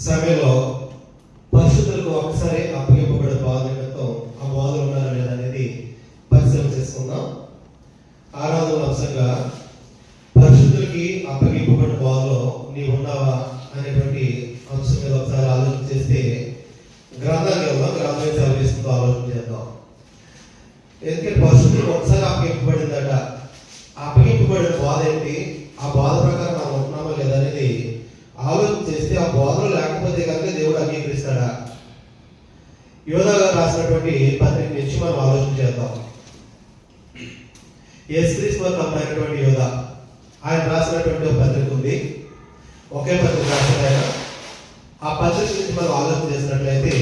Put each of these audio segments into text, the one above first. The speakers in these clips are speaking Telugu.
సమయంలో పరిశుద్ధులకు ఒకసారి అప్పగింపబడిన బాధ నిమిత్తం ఆ బాధలు ఉన్నారా లేదా అనేది పరిశీలన చేసుకుందాం. ఆరాధన అంశంగా పరిశుద్ధులకి అప్పగింపబడిన బాధలో నీవు ఉన్నావా అనేటువంటి అంశం మీద ఒకసారి ఆలోచన చేస్తే గ్రంథానికి వెళ్దాం. గ్రంథం సెలవిస్తుందో ఆలోచన చేద్దాం. ఎందుకంటే పరిశుద్ధులకు ఒకసారి అప్పగింపబడిందట. అప్పగింపబడిన బాధ ఏంటి, ఆ బాధ ప్రకారం మనం ఉంటున్నామా లేదా అనేది ఆలోచన చేస్తే ఆ బోధన లేకపోతే కనుక దేవుడు అంగీకరిస్తాడా? యోధా గారు రాసినటువంటి పత్రిక నుంచి మనం ఆలోచన చేద్దాం. యేసుక్రీస్తు వారు నమ్మినటువంటి యోధా, ఆయన రాసినటువంటి ఒక పత్రిక ఉంది. ఒకే పత్రిక రాసిన ఆయన. ఆ పత్రిక నుంచి మనం ఆలోచన చేసినట్లయితే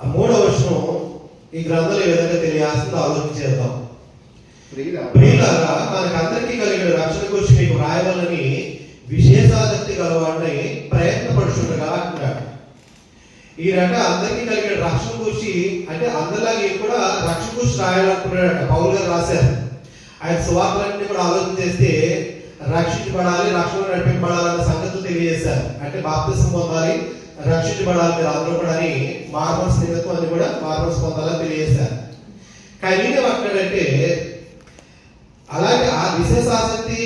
ఆ 3వ వచనం ఈ గ్రంథంలో ఏ విధంగా తెలియాల్సిందో ఆలోచన చేద్దాం. ప్రియులారా, మనకందరికీ కలిగిన రక్షణ గురించి మీకు రాయవాలని విశేషాసక్తి గలవాడిని ప్రయత్నపడుచుండగా అంటున్నాడు. ఈ రక అందరికీ కలిగిన రక్షణ గురించి అంటే అందరిలాగే కూడా రక్షణ గురించి రాయాలనుకున్నాడట. పౌలు గారు రాశారు. ఆయన సువార్తలన్నీ కూడా ఆలోచన చేస్తే రక్షించబడాలి, రక్షణ నడిపించబడాలన్న సంగతులు తెలియజేశారు. అంటే బాప్తిసం పొందాలి, రక్షించబడాలి మీరు అందరూ కూడా అని మార్మల్స్ నిమిత్తం అని కూడా మార్మల్స్ పొందాలని తెలియజేశారు. కానీ ఏమంటాడంటే అలాగే ఆ విశేష ఆసక్తి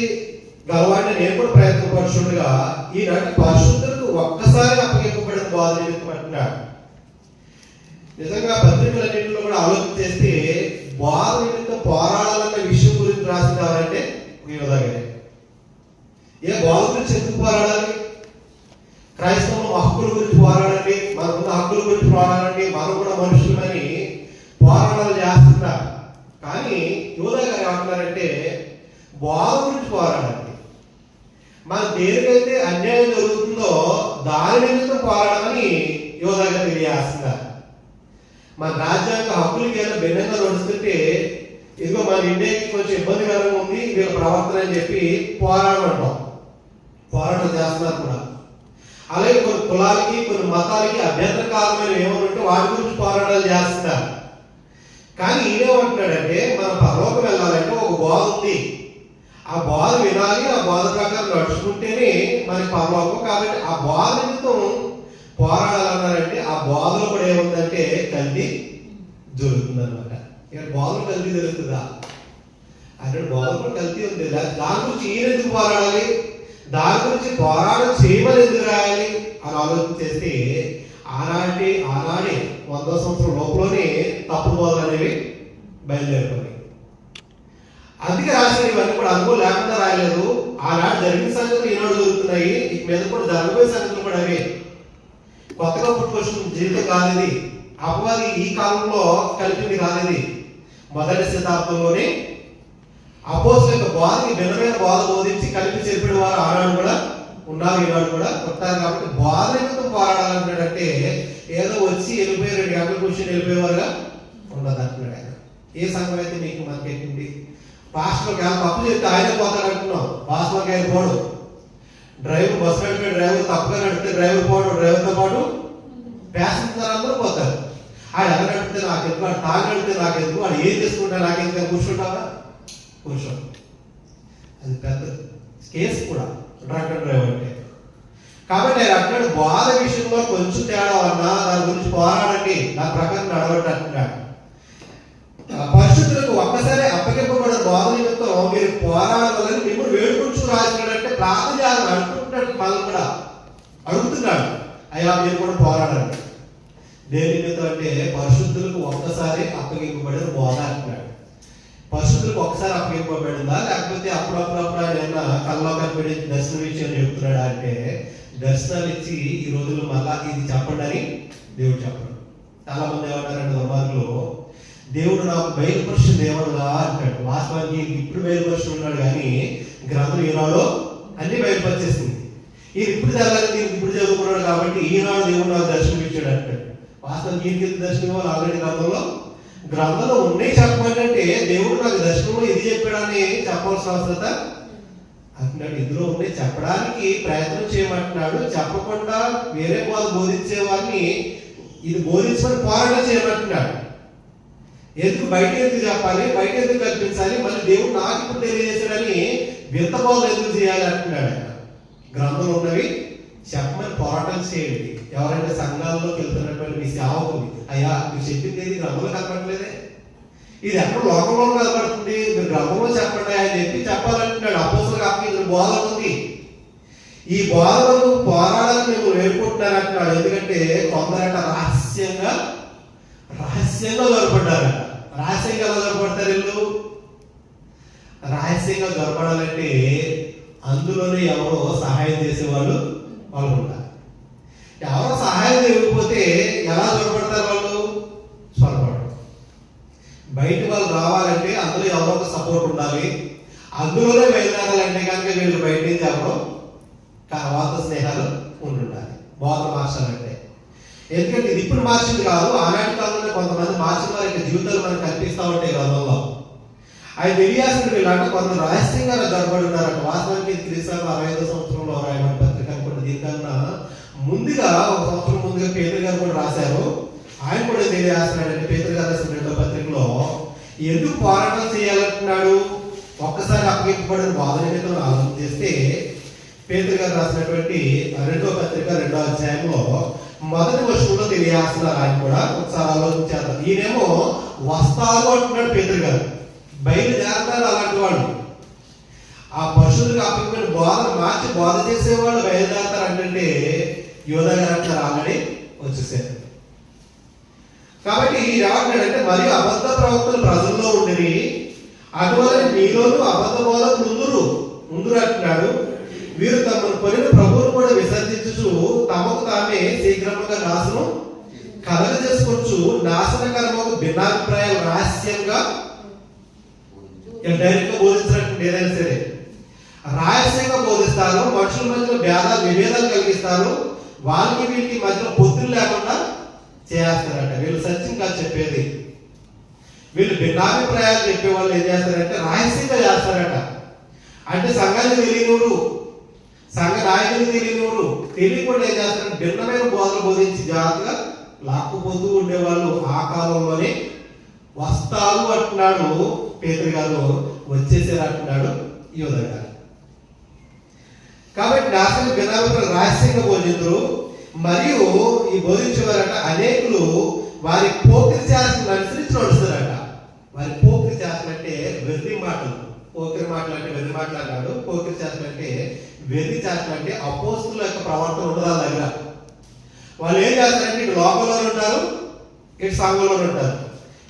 గలవాడిని నేను కూడా ప్రయత్నపరుచుండగా ఈనాటి పరిశుద్ధులకు ఒక్కసారి అప్పగింపబడిన బాధ నిమిత్తం అంటున్నాడు. నిజంగా పత్రికలన్నింటిలో కూడా ఆలోచన చేస్తే బాధ నిమిత్తం పోరాడాలన్న విషయం గురించి రాసింది ఎవరంటే యోధా గారే. ఏ బాధ గురించి ఎందుకు పోరాడాలి? క్రైస్తవం హక్కుల గురించి పోరాడండి, మనకున్న హక్కుల గురించి పోరాడండి, మనం కూడా మనుషులమని పోరాటాలు చేస్తున్నారు. కానీ యోధా గారు ఏమంటున్నారంటే బాధ గురించి పోరాడండి. మన దేనికైతే అన్యాయం జరుగుతుందో దాని నిమిత్తం పోరాడమని యోధా గారు తెలియజేస్తున్నారు. మన రాజ్యాంగ హక్కులకి ఏదైనా భిన్నంగా నడుస్తుంటే ఇదిగో మన ఇండియాకి కొంచెం ఇబ్బందికరంగా ఉంది వీళ్ళ ప్రవర్తన అని చెప్పి పోరాడమంటాం, పోరాటం చేస్తున్నారు కూడా. అలాగే కొన్ని కులాలకి కొన్ని మతాలకి అభ్యంతరకారమైన ఏమనుంటే వాటి గురించి పోరాటాలు చేస్తున్నారు. కానీ ఈయనేమంటున్నాడంటే మన పరలోకం వెళ్ళాలంటే ఒక బోధ ఉంది, ఆ బోధ వినాలి, ఆ బోధ ప్రకారం నడుచుకుంటేనే మనకి పరలోకం. కాబట్టి ఆ బోధ నిమిత్తం పోరాడాలన్నారంటే ఆ బోధలో కూడా ఏముందంటే కల్తీ జరుగుతుంది అనమాట. ఇక్కడ బోధలు కల్తీ జరుగుతుందా అంటే బోధలో కల్తీ ఉంది. దాని గురించి ఈయన ఎందుకు పోరాడాలి, దాని గురించి పోరాటం చేయమని ఎందుకు రాయాలి అని ఆలోచన చేస్తే ఆనాడే 100 సంవత్సరం లోపలనే తప్పుడు బోధలు అనేవి బయలుదేరిపోయి. అందుకే రాసిన ఇవన్నీ కూడా అనుభవం లేకుండా రాయలేదు. ఆనాడు జరిగిన సంగతులు ఈనాడు జరుగుతున్నాయి, ఇక మీద కూడా జరగబోయే సంగతులు కూడా అవే. కొత్తగా పుట్టుకొచ్చిన జీవితం కాలేదు, అపవాది ఈ కాలంలో కలిపింది కాలేదు. మొదటి శతాబ్దంలోనే అపోస్తలుల యొక్క బోధకి భిన్నమైన బోధ బోధించి కలిపి చెప్పిన వారు ఆనాడు కూడా ఉన్నారు, ఈనాడు కూడా ఉంటారు. కాబట్టి బోధ నిమిత్తం పోరాడాలంటున్నాడంటే ఏదో వచ్చి వెళ్ళిపోయి 2 గంటలు కూర్చొని వెళ్ళిపోయేవారుగా ఉండదు అంటున్నాడు ఆయన. ఏ సంఘం అయితే మీకు మనకేంటి పాస్టర్కి ఆయన తప్పు చెప్తే ఆయన పోతాడు అంటున్నాం, పాస్టర్కి ఆయన పోడు. డ్రైవర్ బస్సు నడిపే డ్రైవర్ తప్పుగా నడిపితే డ్రైవర్ పోడు, డ్రైవర్తో పాటు ప్యాసింజర్ అందరూ పోతారు. ఆయన ఎలా నడిపితే నాకెందుకు, వాడు తాగి నడిపితే నాకెందుకు, వాడు ఏం చేసుకుంటా నాకెందుకు కూర్చుంటావా కూర్చో. అది పెద్ద కేసు కూడా డ్రంక్ అండ్ డ్రైవ్ అంటే. కాబట్టి ఆయన అంటున్నాడు బాధ విషయంలో కొంచెం తేడా అన్నా దాని గురించి పోరాడండి, దాని ప్రకారం నడవండి అంటున్నాడు. పరిశుద్ధులకు ఒక్కసారి అప్పగింపబడిన బాధ నిమిత్తం మీరు పోరాడాలని మిమ్మల్ని వేడుకుంటూ రాసినాడంటే ప్రార్థన చేయాలని అనుకుంటున్నాడు. మనం కూడా అడుగుతున్నాడు, అయ్యా మీరు కూడా పోరాడండి. దేని నిమిత్తం అంటే పరిశుద్ధులకు ఒక్కసారి అప్పగింపబడిన బాధ అంటున్నాడు. పరిశుద్ధులకు ఒకసారి అప్పగింపబడిందా లేకపోతే అప్పుడప్పుడు ఆయన కల్లో కనిపెట్టి దర్శనం ఇచ్చి అని చెప్తున్నాడా అంటే దర్శనాలు ఇచ్చి ఈ రోజుల్లో మళ్ళా ఇది చెప్పండి అని దేవుడు చెప్పడు. చాలా మంది ఏమంటారంటే దుర్మార్గులు, దేవుడు నాకు బయలుపరుషు దేవుడుగా అంటాడు. వాస్తవానికి ఇప్పుడు బయలుపరుషు ఉన్నాడు కానీ గ్రంథం ఈనాడు అన్ని బయలుపరిచేస్తుంది. ఇది ఇప్పుడు చదవాలి, దీనికి ఇప్పుడు చదువుకున్నాడు కాబట్టి ఈనాడు దేవుడు నాకు దర్శనం ఇచ్చాడు అంటాడు. వాస్తవానికి దీనికి దర్శనం ఇవ్వాలి ఆల్రెడీ గ్రంథంలో ఉన్నాయి. చెప్పమంటే దేవుడు నాకు దర్శనంలో ఇది చెప్పాడని చెప్పవలసిన అవసరత అంటున్నాడు. ఇందులో ఉన్నాయి చెప్పడానికి ప్రయత్నం చేయమంటున్నాడు. చెప్పకుండా వేరే వాళ్ళు బోధించే వారిని ఇది బోధించమని పోరాటం చేయమంటున్నాడు. ఎందుకు బయట ఎందుకు చెప్పాలి, బయట ఎందుకు కల్పించాలి, మళ్ళీ దేవుడు నాకు ఇప్పుడు తెలియజేశాడని వింత బోధలు ఎందుకు చేయాలి అంటున్నాడు. గ్రంథంలో ఉన్నవి చెప్పమని పోరాటం చేయండి. ఎవరైనా సంఘాల్లోకి వెళ్తున్నటువంటి మీ సేవకుని, అయ్యా మీరు చెప్పింది ఏది గ్రంథంలో కనపడలేదే, ఇది ఎక్కడ లోకంలో కనపడుతుంది, మీరు గ్రంథంలో చెప్పండి అని చెప్పాలంటున్నాడు. అపోస్తలులకు అప్పగించిన బోధ ఉంది. ఈ బోధనకు పోరాడాలని మేము వేడుకుంటున్నారంటున్నాడు. ఎందుకంటే కొందరట రహస్యంగా దొరపడ్డారట. రహస్యంగా ఎలా దొరపడతారు వీళ్ళు? రహస్యంగా దొరపడాలంటే అందులోనే ఎవరో సహాయం చేసేవాళ్ళు వాళ్ళు ఉంటారు. ఎవరో సహాయం చేయకపోతే ఎలా దొరపడతారు వాళ్ళు? స్వరపడరు. బయట వాళ్ళు రావాలంటే అందులో ఎవరో ఒక సపోర్ట్ ఉండాలి. అందులోనే బయలుదేరాలంటే కనుక వీళ్ళు బయట నుంచి ఎవరో వాత స్నేహాలు ఉండాలి. బోధ మార్చాలంటే, ఎందుకంటే ఇది ఇప్పుడు మార్చింది కాదు, ఆనాటి కాలంలో కొంతమంది మార్చిన వారి యొక్క జీవితాలు మనకు కనిపిస్తూ ఉంటాయి గ్రంథంలో. ఆయన తెలియాల్సిన వీళ్ళంటే కొందరు రహస్యంగా జరబడి ఉన్నారట. వాస్తవానికి క్రీస్తు 65 సంవత్సరంలో రాయబడిన పత్రిక అనుకోండి. దీనికన్నా ముందుగా ఒక సంవత్సరం ముందుగా పేతురు గారు కూడా రాశారు. ఆయన కూడా తెలియజేస్తున్నాడంటే పేతురు గారు రాసిన 2వ పత్రికలో ఎందుకు పోరాటం చేయాలంటున్నాడు. ఒక్కసారి అప్పగింపబడిన బోధ నిమిత్తం ఆలోచన చేస్తే పేతురు గారు రాసినటువంటి 2వ పత్రిక 2వ అధ్యాయంలో 1వ వచనంలో తెలియజేస్తున్నారు. ఆయన కూడా ఒకసారి ఆలోచించారు. ఈయనేమో వస్తారు అంటున్నాడు పేతురు గారు, బయలుదేరతారు అలాంటి వాళ్ళు. ఆ పశువులకు అప్పగించిన బోధన మార్చి బోధ చేసేవాళ్ళు బయలుదేరతారు అంటే యోధ గారు అంటారు ఆల్రెడీ వచ్చేసారు. కాబట్టి ఏమంటాడంటే మరియు అబద్ధ ప్రవక్తలు ప్రజల్లో ఉండేవి, అటువల్ల మీలోనూ అబద్ధ బోధకులు ముందురు అంటున్నాడు. వీరు తమను కొనిన ప్రభువును కూడా విసర్జించుచు తమకు తామే శీఘ్రముగా నాశనం కలగజేసుకోవచ్చు. నాశనకరముగా భిన్నాభిప్రాయాలు రహస్యంగా డైరెక్ట్ గా బోధించినట్టు ఏదైనా సరే రహస్యంగా బోధిస్తారు. మనుషుల మధ్యలో విభేదాలు కలిగిస్తారు. వాళ్ళకి వీళ్ళకి మధ్యలో పొత్తులు లేకుండా చేస్తారట. వీళ్ళు సత్యం కాదు చెప్పేది. వీళ్ళు భిన్నాభిప్రాయాలు చెప్పే వాళ్ళు ఏం చేస్తారంటే రహస్యంగా చేస్తారట. అంటే సంఘాన్ని తెలియనూరు, సంఘ నాయకులు తెలియనూరు, తెలియకుండా ఏం చేస్తారంటే భిన్నమైన బోధలు బోధించి జాగ్రత్తగా లాక్కుపోతూ ఉండేవాళ్ళు ఆ కాలంలోనే వస్తారు అంటున్నాడు పేతురు గారు. వచ్చేసారు అంటున్నాడు యోధ గారు. కాబట్టి నాశనం భిన్నాభిప్రాయాలు రహస్యంగా బోధించరు. మరియు ఈ బోధించేవారట అనేకులు వారి పోకిరి శాస్త్రం అనుసరించి నడుస్తారట. వారి పోకిరి శాస్త్రం అంటే వెర్రి మాటలు. పోకిరి మాటలు అంటే వెర్రి మాటలు అన్నాడు. పోకిరి శాస్త్రం అంటే వెర్రి శాస్త్రం అంటే అపోస్తుల యొక్క ప్రవర్తన ఉండదు వాళ్ళ దగ్గర. వాళ్ళు ఏం చేస్తారంటే ఇటు లోకంలో ఉంటారు, ఇటు సంఘంలో ఉంటారు.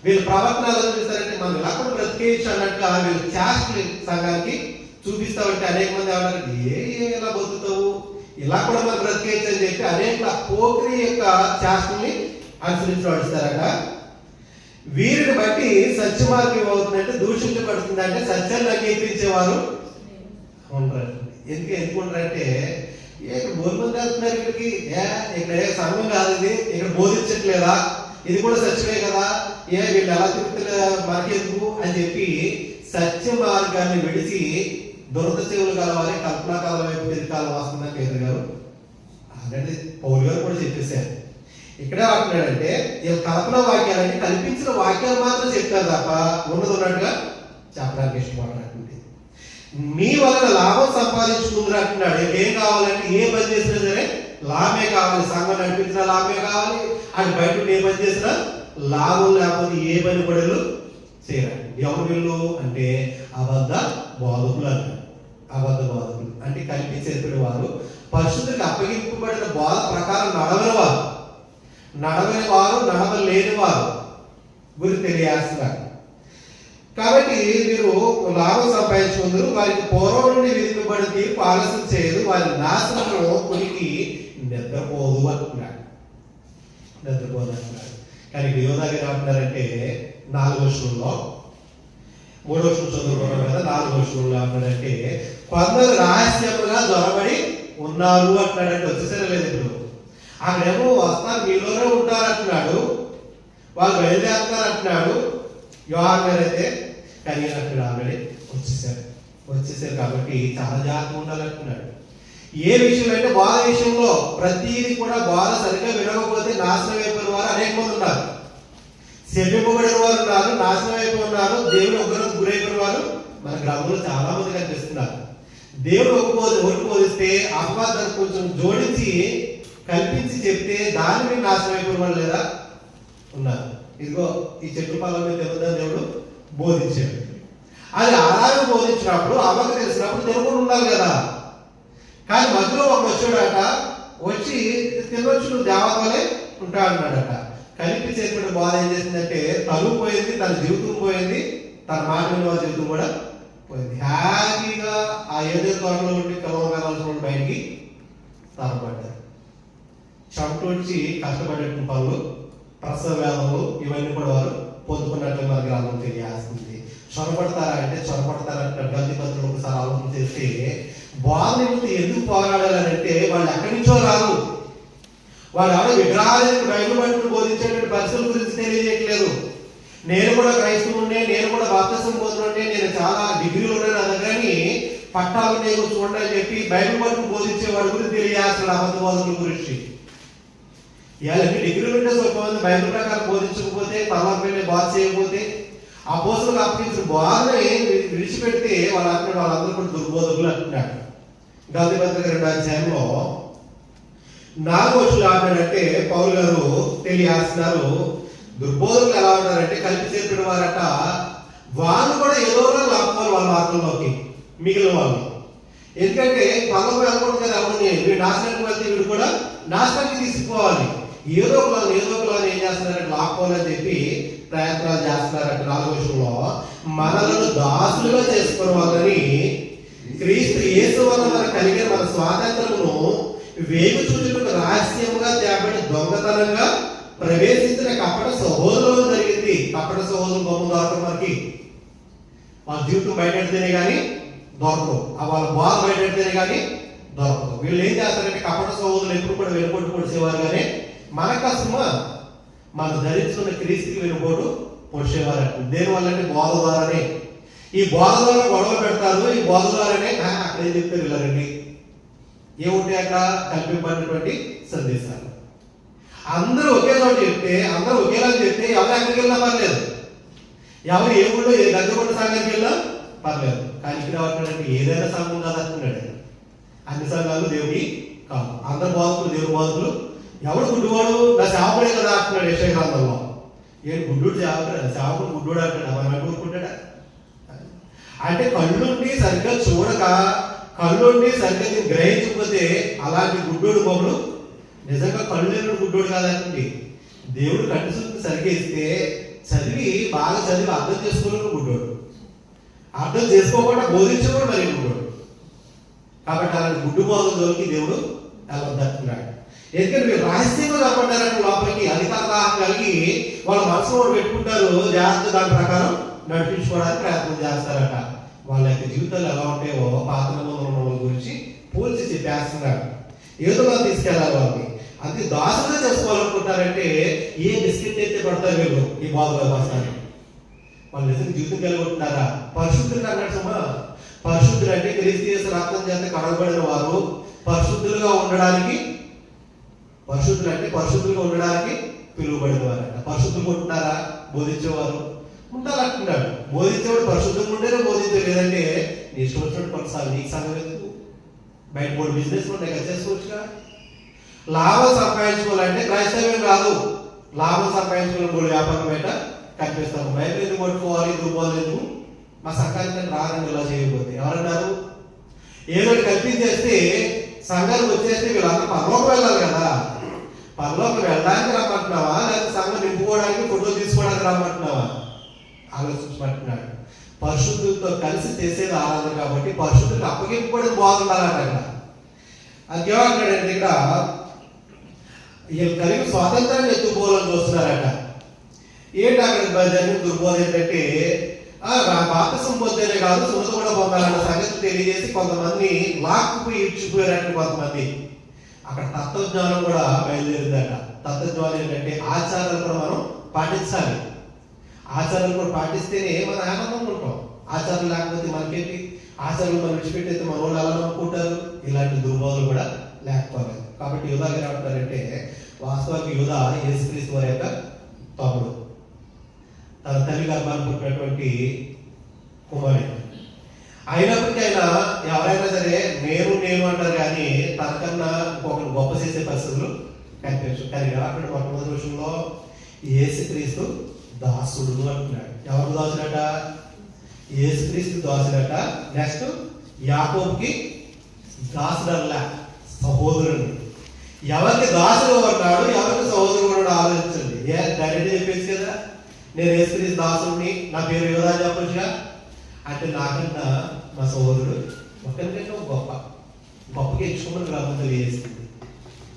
వీళ్ళు ప్రవర్తన ఎలా చూపిస్తారంటే మనం ఇలా కూడా బ్రతికేయచ్చు అన్నట్టుగా వీళ్ళు శాస్త్ర సంఘానికి చూపిస్తామంటే అనేక మంది ఏమన్నారు, ఎలా బతుకుతావు, ఇలా కూడా మనం బ్రతికేయచ్చు అని చెప్పి అనేక పోకిరి యొక్క శాస్త్రాన్ని అనుసరించి నడుస్తారట. వీరిని బట్టి సత్య మార్గం ఏమవుతుందంటే దూషించబడుతుందంటే సత్యాన్ని అంగీకరించేవారు ఉండరు. ఎందుకు ఉండరంటే ఇక్కడ బోధమంది వెళ్తున్నారు, ఇక్కడికి ఇక్కడ సంఘం కాదు, ఇది ఇక్కడ బోధించట్లేదా, ఇది కూడా సత్యమే కదా, వీళ్ళు ఎలా తిరుగుతున్నా మనకెందుకు అని చెప్పి సత్య మార్గాన్ని విడిచి దురద చెవులు కలవాలి కల్పనా కాలం వైపు తిరిగాలం వస్తుందని పేదరు గారు ఆల్రెడీ పౌలు గారు కూడా చెప్పేశారు. ఇక్కడే అంటున్నాడంటే వీళ్ళు కల్పన వాక్యాలంటే కల్పించిన వాక్యాలు మాత్రం చెప్తారు తప్ప ఉన్నది ఉన్నట్టుగా చెప్పడానికి ఇష్టపడనటువంటి మీ వలన లాభం సంపాదించుకుందరు అంటున్నాడు. ఏం కావాలంటే ఏ పని చేసినా సరే లాభమే కావాలి. సంఘం నడిపించిన లాభమే కావాలి, అది బయట ఏ పని చేసినా లాభం లేకపోతే ఏ పని పడలు చేయరండి. ఎవరు వీళ్ళు అంటే అబద్ధ బోధకులు అంటారు. అబద్ధ బోధకులు అంటే కల్పించేటువంటి వారు, పరిశుద్ధులకు అప్పగింపబడిన బోధ ప్రకారం నడవని వారు నడవలేని వారు గురి తెలియాల్సినారు. కాబట్టి వీరు లాభం సంపాదించుకుందరు. వారికి పూర్వం నుండి విధింపబడిన తీర్పు ఆలస్యం చేయదు, వారి నాశనంలో కొనికి నిద్రపోదు అంటున్నాడు. కానీ యోధ గారు ఏమంటున్నారంటే 4వ వచనంలో 3వ వచనం చదువుకున్నాం కదా, 4వ వచనంలో అంటాడంటే కొందరు రహస్యముగా దొరబడి ఉన్నారు అంటున్నాడంటే వచ్చేసరి లేదు. ఇప్పుడు అక్కడేమో వస్తారు మీలోనే ఉంటారు అంటున్నాడు, వాళ్ళు బయలుదేరుతారు అంటున్నాడు యోహాన్ గారు అయితే. కానీ అక్కడ ఆల్రెడీ వచ్చేసారు కాబట్టి చాలా జాగ్రత్తగా ఉండాలంటున్నాడు. ఏ విషయం అంటే బోధ విషయంలో ప్రతిదీ కూడా బోధ సరిగ్గా వినకపోతే నాశనం అయిపోయిన వారు అనేక మంది ఉన్నారు. శపింపబడిన వారు ఉన్నారు, నాశనం అయిపోయి ఉన్నారు, దేవుని ఉగ్రతకు గురైపోయిన వారు మన గ్రామంలో చాలా మంది కనిపిస్తున్నారు. దేవుడు ఒకటి బోధిస్తే అపవాదాన్ని కొంచెం జోడించి కల్పించి చెప్తే దాన్ని మీరు నాశనం అయిపోయిన వాళ్ళు లేదా ఉన్నారు. ఇదిగో ఈ చెట్టు ఫలం మీద తెలుద్దని దేవుడు బోధించాడు. అది అలాగే బోధించినప్పుడు అవ్వకు తెలిసినప్పుడు తినకుండా ఉండాలి కదా. కానీ మధ్యలో ఒక వచ్చాడట, వచ్చి తినొచ్చు నువ్వు దేవతలే ఉంటా అన్నాడట. కలిపి చేసిన బాధ ఏం చేసిందంటే తను పోయింది, తన జీవితం పోయింది, తన మాట విలువ జీవితం కూడా పోయింది. హ్యాపీగా ఆ ఏదో తోటలో ఉండి కలవగలసిన బయటికి తరపడ్డారు. చెమటొచ్చి కష్టపడేటువంటి పనులు, ప్రసవ వేదనలు ఇవన్నీ కూడా వారు పొందుకున్నట్లు మన గ్రంథం తెలియజేస్తుంది. చొరపడతారంటే గల్తీ పత్రులు ఒకసారి ఆలోచన చేస్తే బాధ ఎందుకు పోరాడాలంటే వాళ్ళు ఎక్కడి నుంచో రారు. వాళ్ళు ఎవరో విగ్రహాలను బైబిల్ పట్టుకుని బోధించేటువంటి పరిస్థితుల గురించి తెలియజేయట్లేదు. నేను కూడా క్రైస్తవునే, నేను కూడా బాప్తిసం పొందుతుంటే, నేను చాలా డిగ్రీలు ఉన్నాయి నా దగ్గరని పట్టాలు నేను చూడండి అని చెప్పి బైబిల్ పట్టుకుని బోధించే వాడి గురించి తెలియజేస్తాడు అబద్ధ బోధకుల గురించి. ఇలాంటి డిగ్రీలు ఉంటే కొంతమంది బైబిల్ ప్రకారం బోధించకపోతే, పర్వాలకు వెళ్ళి బాధ చేయకపోతే, ఆ పోస్టులకు అప్పగించిన బాధని విడిచిపెడితే వాళ్ళందరూ కూడా దుర్బోధకులు అంటున్నాడు. గల్తీ పత్రిక 2వ అధ్యాయంలో 4వ వచనంలో ఆడాడంటే పౌలు గారు తెలియజేస్తున్నారు. దుర్బోధకులు ఎలా ఉన్నారంటే కలిపి చెప్పిన వారట, వాళ్ళు కూడా ఏదో లాక్కోవాలి వాళ్ళ మార్గంలోకి మిగిలిన వాళ్ళు. ఎందుకంటే పనులు వెళ్ళకూడదు కదా, ఎవరిని వీడు నాశనానికి వెళ్తే వీడు కూడా నాశనానికి తీసుకుపోవాలి. ఏదో ఒకలాని ఏం చేస్తున్నారంటే లాక్కోవాలని చెప్పి ప్రయత్నాలు చేస్తున్నారంటే 4వ వచనంలో మనలను దాసులుగా చేసుకున్న వాళ్ళని క్రీస్తు యేసు వల్ల మనకు కలిగిన మన స్వాతంత్రమును వేగు చూచుటకు రహస్యంగా తేబడి దొంగతనంగా ప్రవేశించిన కపట సహోదరులు జరిగింది. కపట సహోదరులు బొమ్మ దొరకదు మనకి. వాళ్ళ జీవితం బయటెడితేనే కానీ దొరకదు, వాళ్ళ బాధ బయటెడితేనే కానీ దొరకదు. వీళ్ళు ఏం చేస్తారంటే కపట సహోదరులు ఎప్పుడు కూడా వెనుకొట్టు పొడిచేవారు. కానీ మన కష్టమా మనం ధరించుకున్న క్రీస్తుకి వెనుకోటు పొడిచేవారు. దేనివల్ల అంటే బోధ ద్వారానే. ఈ బోధ ద్వారా గొడవ పెడతారు. ఈ బోధ ద్వారానే అక్కడ ఏం చెప్తారు వీళ్ళండి, ఏముంటే అక్కడ కల్పింపబడినటువంటి సందేశాలు. అందరూ ఒకే చోట చెప్తే, అందరూ ఒకేలా చెప్తే ఎవరు ఎక్కడికి వెళ్ళినా పర్లేదు, ఎవరు ఏ ఊళ్ళో ఏ దగ్గర సంఘానికి వెళ్ళినా పర్లేదు. కానీ ఇక్కడ ఏమంటాడంటే ఏదైనా సంఘం కాదు అంటున్నాడు. అన్ని సంఘాలు దేవుడి కాదు, అందరు బోధకులు దేవుడి బోధకులు. ఎవడు గుడ్డువాడు నా సేవకుడే కదా అంటున్నాడు యెషయా గ్రంథంలో. ఏడు గుడ్డుడు సేవకుడు, సేవకుడు గుడ్డుడు అంటాడు. మనం అనుకుంటాడా అంటే కళ్ళుండి సరిగ్గా చూడక, కళ్ళుండి సరిగ్గా గ్రహించకపోతే అలాంటి గుడ్డోడు బొమ్మలు నిజంగా కళ్ళు లేని గుడ్డోడు కాదండి. దేవుడు కంటి చూపు సరిగ్గా ఇస్తే చదివి బాగా చదివి అర్థం చేసుకోవడం గుడ్డోడు, అర్థం చేసుకోకుండా బోధించడం మరి గుడ్డోడు. కాబట్టి అలాంటి గుడ్డు బోధకులకి దేవుడు వెళ్ళొద్దంటున్నాడు. ఎందుకంటే మీరు రహస్యంగా కనపడ్డారంటే లోపలికి అధికారం కలిగి వాళ్ళ మనసులో పెట్టుకుంటారు. జాగ్రత్త దాని ప్రకారం నడిపించుకోవడానికి ప్రయత్నం చేస్తారట. వాళ్ళ యొక్క జీవితాలు ఎలా ఉంటాయో పాత నిబంధనల గురించి పోల్చి చెప్పేస్తున్నాడు. ఏదో తీసుకెళ్ళాలి వాళ్ళని. అది దాసులుగా చేసుకోవాలనుకుంటారంటే ఏ బిస్కెట్ అయితే పడతారు వీళ్ళు ఈ బాధలో వస్తారు. వాళ్ళు నిజంగా జీవితం కలిగి ఉంటున్నారా? పరిశుద్ధులు అన్నాడు సుమా. పరిశుద్ధులు అంటే క్రీస్తు యేసు రక్తం చేత కడగబడిన వారు పరిశుద్ధులుగా ఉండడానికి, పరిశుద్ధులు అంటే పరిశుద్ధులుగా ఉండడానికి పిలువబడిన వారంట. పరిశుద్ధులు ఉంటున్నారా? బోధించేవారు ఉండాలంటున్నాడు. బోధించేవాడు పరిశుద్ధంగా ఉండేనే బోధించే, లేదంటే నీ ఇష్టం వచ్చినట్టు కొనసాగు. నీకు సంఘం ఎందుకు? బయట 3 బిజినెస్ ఉంటాయి కదా, చేసుకోవచ్చుగా. లాభం సంపాదించుకోవాలంటే క్రైస్తవ్యం కాదు. లాభం సంపాదించుకోవాలి 3 వ్యాపారం బయట కనిపిస్తాము. బయట ఎందుకు పట్టుకోవాలి, దుర్బోధలేదు. మా సంఘానికి రారండి ఇలా చేయకపోతే. ఎవరన్నారు? ఏదో కల్పించేస్తే సంఘానికి వచ్చేస్తే వీళ్ళందరూ పరలోకం వెళ్ళాలి కదా. పరలోకం వెళ్ళడానికి రమ్మంటున్నావా, లేకపోతే సంఘం నింపుకోవడానికి, ఫోటో తీసుకోవడానికి రమ్మంటున్నావా? ఆలోచించమంటున్నాడు. పరిశుద్ధులతో కలిసి చేసేది ఆరాధన కాబట్టి పరిశుద్ధులకు అప్పగింపబడిన బోధ ఉండాలంట. అది ఏమంటాడంటే ఇక్కడ కలిగి స్వాతంత్రాన్ని ఎత్తుకోవాలని చూస్తున్నారట. ఏంటి అక్కడ జరిగిన దుర్బోధ ఏంటంటే బాప్తిసం పొందేనే కాదు సున్నత కూడా పొందాలన్న సంగతి తెలియజేసి కొంతమంది లాక్కుపోయి ఇచ్చిపోయారంటే కొంతమంది. అక్కడ తత్వజ్ఞానం కూడా బయలుదేరిందట. తత్వజ్ఞానం ఏంటంటే ఆచారాలు కూడా మనం పాటించాలి. ఆచారాలు కూడా పాటిస్తేనే మనం ఆనందంగా ఉంటాం. ఆచారాలు లేకపోతే మనకేంటి? ఆచారాలు మనం విడిచిపెట్టేస్తే మన వాళ్ళు ఎలా నమ్ముకుంటారు? ఇలాంటి దుర్బోధలు కూడా లేకపోలేదు. కాబట్టి యూదా గారు ఏమంటారంటే వాస్తవానికి యూదా యేసుక్రీస్తు వారి యొక్క తమ్ముడు, తన తల్లి గర్భాన్ని పుట్టినటువంటి కుమారుడు. అయినప్పటికీ ఆయన ఎవరైనా సరే విషయం. కానీ అక్కడ మొట్టమొదటి విషయంలో యేసుక్రీస్తు దాసుడు అంటున్నాడు. ఎవరు దాసుడట? యేసుక్రీస్తు దాసుడట. నెక్స్ట్ యాకోబుకి దాసుడల్లా, సహోదరుడు. ఎవరికి దాసుడు అన్నాడు, ఎవరికి సహోదరుడు ఆలోచించండి. డైరెక్ట్ చెప్పేసి కదా, నేను యేసుక్రీస్తు దాసుడిని, నా పేరు యోధా చెప్పొచ్చుగా. అంటే నాకన్నా మా సహోదరుడు ఒకరికంటే గొప్పగా ఎంచుకోమని గ్రంథం తెలియజేస్తుంది.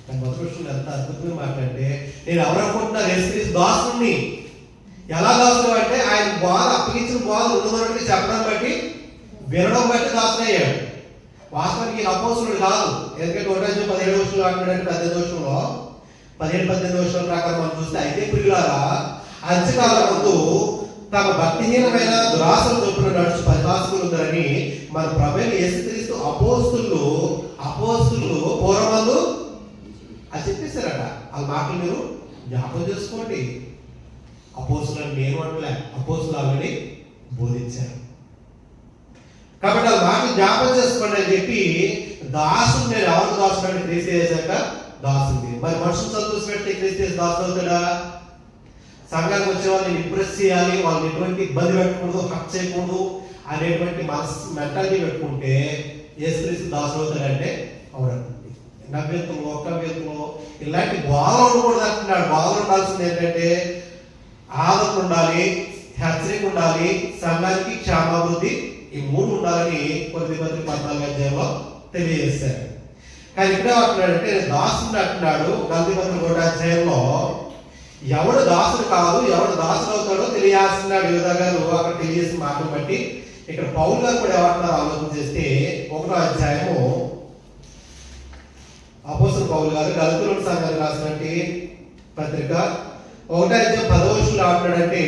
కానీ మొదటి విషయంలో ఎంత అద్భుతంగా మాట్లాడితే, నేను ఎవరనుకుంటున్నాను యేసుక్రీస్తు దాసుడిని. ఎలా దాసుడు అంటే ఆయన బాధ అప్పగించిన బాధ ఉన్నదన్నట్టు చెప్పడం బట్టి, వినడం బట్టి దాసుడు అయ్యాడు. వాస్తవానికి అపోస్తులుడు కాదు. ఎందుకంటే 1:17 అంటున్నాడంటే 18 17-18 ప్రకారం మనం చూస్తే, అయితే ప్రియులారా అంత్యకాలం ముందు తమ భక్తిహీనమైన దురాశల చొప్పున నడుచు పరిహాసకులు ఉందని మన ప్రభువైన యేసుక్రీస్తు అపోస్తులు పూర్వమందు అది చెప్పేశారట. ఆ మాటలు మీరు జ్ఞాపకం చేసుకోండి. అపోస్తులను నేను అంటలే, అపోస్తులు ఆల్రెడీ బోధించారు. కాబట్టి ఆ మాటలు జ్ఞాపకం చేసుకోండి అని చెప్పి, దాసుడు నేను ఎవరికి దాసుడు అంటే క్రీస్తు చేశాక దాసుడి. మరి మనుషులు సంతోష పెడితే క్రీస్తు దాసుడు అవుతాడా? సంఘానికి వచ్చే వాళ్ళని ఇంప్రెస్ చేయాలి, వాళ్ళని ఎటువంటి ఇబ్బంది పెట్టకూడదు, హక్ చేయకూడదు అనేటువంటి మెంటాలిటీ పెట్టుకుంటే యేసుక్రీస్తు దాసుడు అవుతాడంటే అవునండి. నవ్యత్వం, ఒక్కవ్యత్వం ఇలాంటి బాధలు ఉండకూడదు అంటున్నాడు. బాధలు ఉండాల్సింది ఏంటంటే ఆదరణ ఉండాలి, హెచ్చరిక ఉండాలి, సంఘానికి క్షేమాభివృద్ధి, ఈ 3 ఉండాలని కొద్ది 14 తెలియజేశారు. కానీ ఇక్కడ అంటున్నాడంటే దాసుడు అంటున్నాడు. 1 ఎవడు దాసుడు కాదు, ఎవడు దాసుడు అవుతాడో తెలియాల్సినాడు. యోధా గారు అక్కడ తెలియజేసిన మాటను బట్టి ఇక్కడ పౌలు గారు కూడా ఏమంటున్నారు ఆలోచన చేస్తే, 1 అపోస్తలుడు పౌలు గారు గలతీయులకు సంఘానికి రాసినటువంటి పత్రిక 1:10 అంటున్నాడంటే,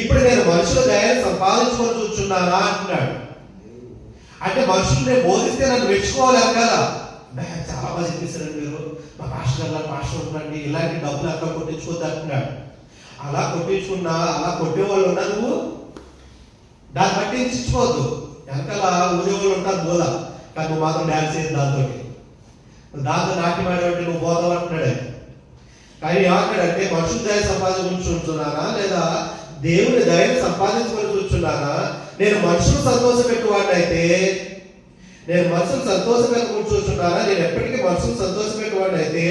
ఇప్పుడు నేను మనుషుల దయను సంపాదించుకొని చూస్తున్నానా అంటున్నాడు. అంటే మనుషులు నేను బోధిస్తే నన్ను మెచ్చుకోవాలి కదా. చాలా బాగా చెప్పేశారండి మీరు, మా పాస్టర్ ఉండండి, ఇలాంటి డబ్బులు అక్కడ కొట్టించుకోవద్దు అంటున్నాడు. అలా కొట్టించుకున్నా, అలా కొట్టేవాళ్ళు ఉన్నా నువ్వు దాన్ని బట్టి ఇచ్చుకోవద్దు. వెనకాల ఊరేవాళ్ళు ఉంటారు బోధ, కానీ నువ్వు మాత్రం డ్యాన్స్ చేసి దాంతో నాట్యం ఆడేవంటే నువ్వు బోధం అంటున్నాడు. కానీ ఏమంటాడంటే మనుషుల దయ సంపాదించుకుంటున్నానా లేదా దేవుని దయను సంపాదించుకొని చూస్తున్నానా? నేను మనుషులు సంతోషపెట్టువాడినైతే, నేను మనుషులు సంతోషపెట్టుకుని చూస్తున్నానా? నేను ఎప్పటికీ మనుషులు సంతోషపెట్టువాడినైతే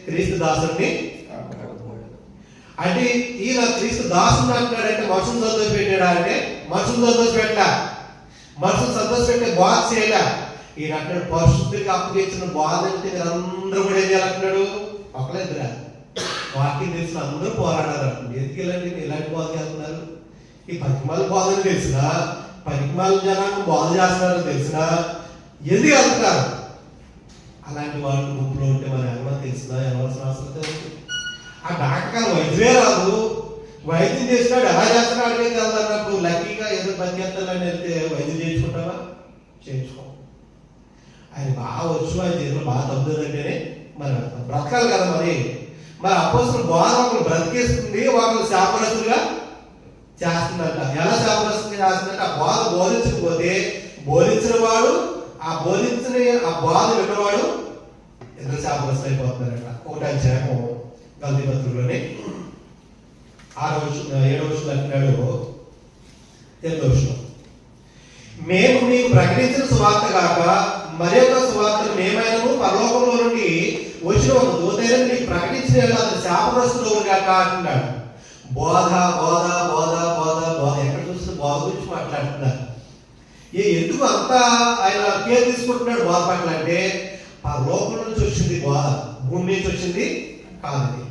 క్రీస్తు దాసుడిని. అంటే ఈయన క్రీస్తు దాసుడు అంటున్నాడంటే మనుషులు సంతోషపెట్టాడా అంటే మనుషులు సంతోషపెట్టా, మనుషులు సంతోషపెట్టే బాధ చేయలే. ఈయన అంటాడు పరిశుద్ధికి అప్పగించిన బాధ అంటే మీరు అందరూ కూడా ఏం చేయాలంటున్నాడు? ఒకలేదురా, వాక్యం తెలిసిన అందరూ పోరాడారు. ఎందుకు ఇలాంటి బాధ చేస్తున్నారు? ఈ పనికిమాల బాధలు తెలిసిన, పనికిమాల జనాన్ని బాధ చేస్తున్నారని తెలిసిన ఎందుకు వెళ్తున్నారు? అలాంటి వాళ్ళు గుంపులో ఉంటే మనం ఎవరో తెలిసినా ఎవరిసిన అవసరం. ఆ డాక్టర్ వైద్యమే రాదు, వైద్యం చేసినాడు ఎలా చేస్తున్నాడు అడిగేది వెళ్తారు. లక్కీగా ఏదో బతికేస్తానని వెళ్తే వైద్యం చేయించుకుంటావా? చేయించుకో. ఆయన బాగా వచ్చు, ఆయన చేతులు బాగా తగ్గుతుందంటేనే మరి బ్రతకాలి కదా. మరి అపోస్తలుల బాధ ఒకరు బ్రతికేస్తుంది, ఒకరు శాపనస్తులుగా చేస్తుందంట. ఎలా శాపనస్తులుగా చేస్తుందంటే ఆ బాధ బోధించకపోతే బోధించిన వాడు, ఆ బాధ విన్నవాడు ఇద్దరు శాపనస్తులు అయిపోతున్నారట. 1 గలతీ పత్రికలోనే 7 అంటున్నాడు 8 మేము మీకు ప్రకటించిన సువార్త కాక మరి ఒక సువార్తను మేమైనను పరలోకంలో నుండి వచ్చిన ఒక దూతైన మీకు ప్రకటించిన అతను శాపగ్రస్తుడు కాక అంటున్నాడు. బోధ బోధ బోధ బోధ బోధ ఎక్కడ చూస్తే బోధ గురించి మాట్లాడుతున్నారు. ఎందుకు అంతా ఆయన కేర్ తీసుకుంటున్నాడు బోధ పట్ల అంటే పరలోకం నుంచి వచ్చింది బోధ, భూమి నుంచి వచ్చింది కాదు.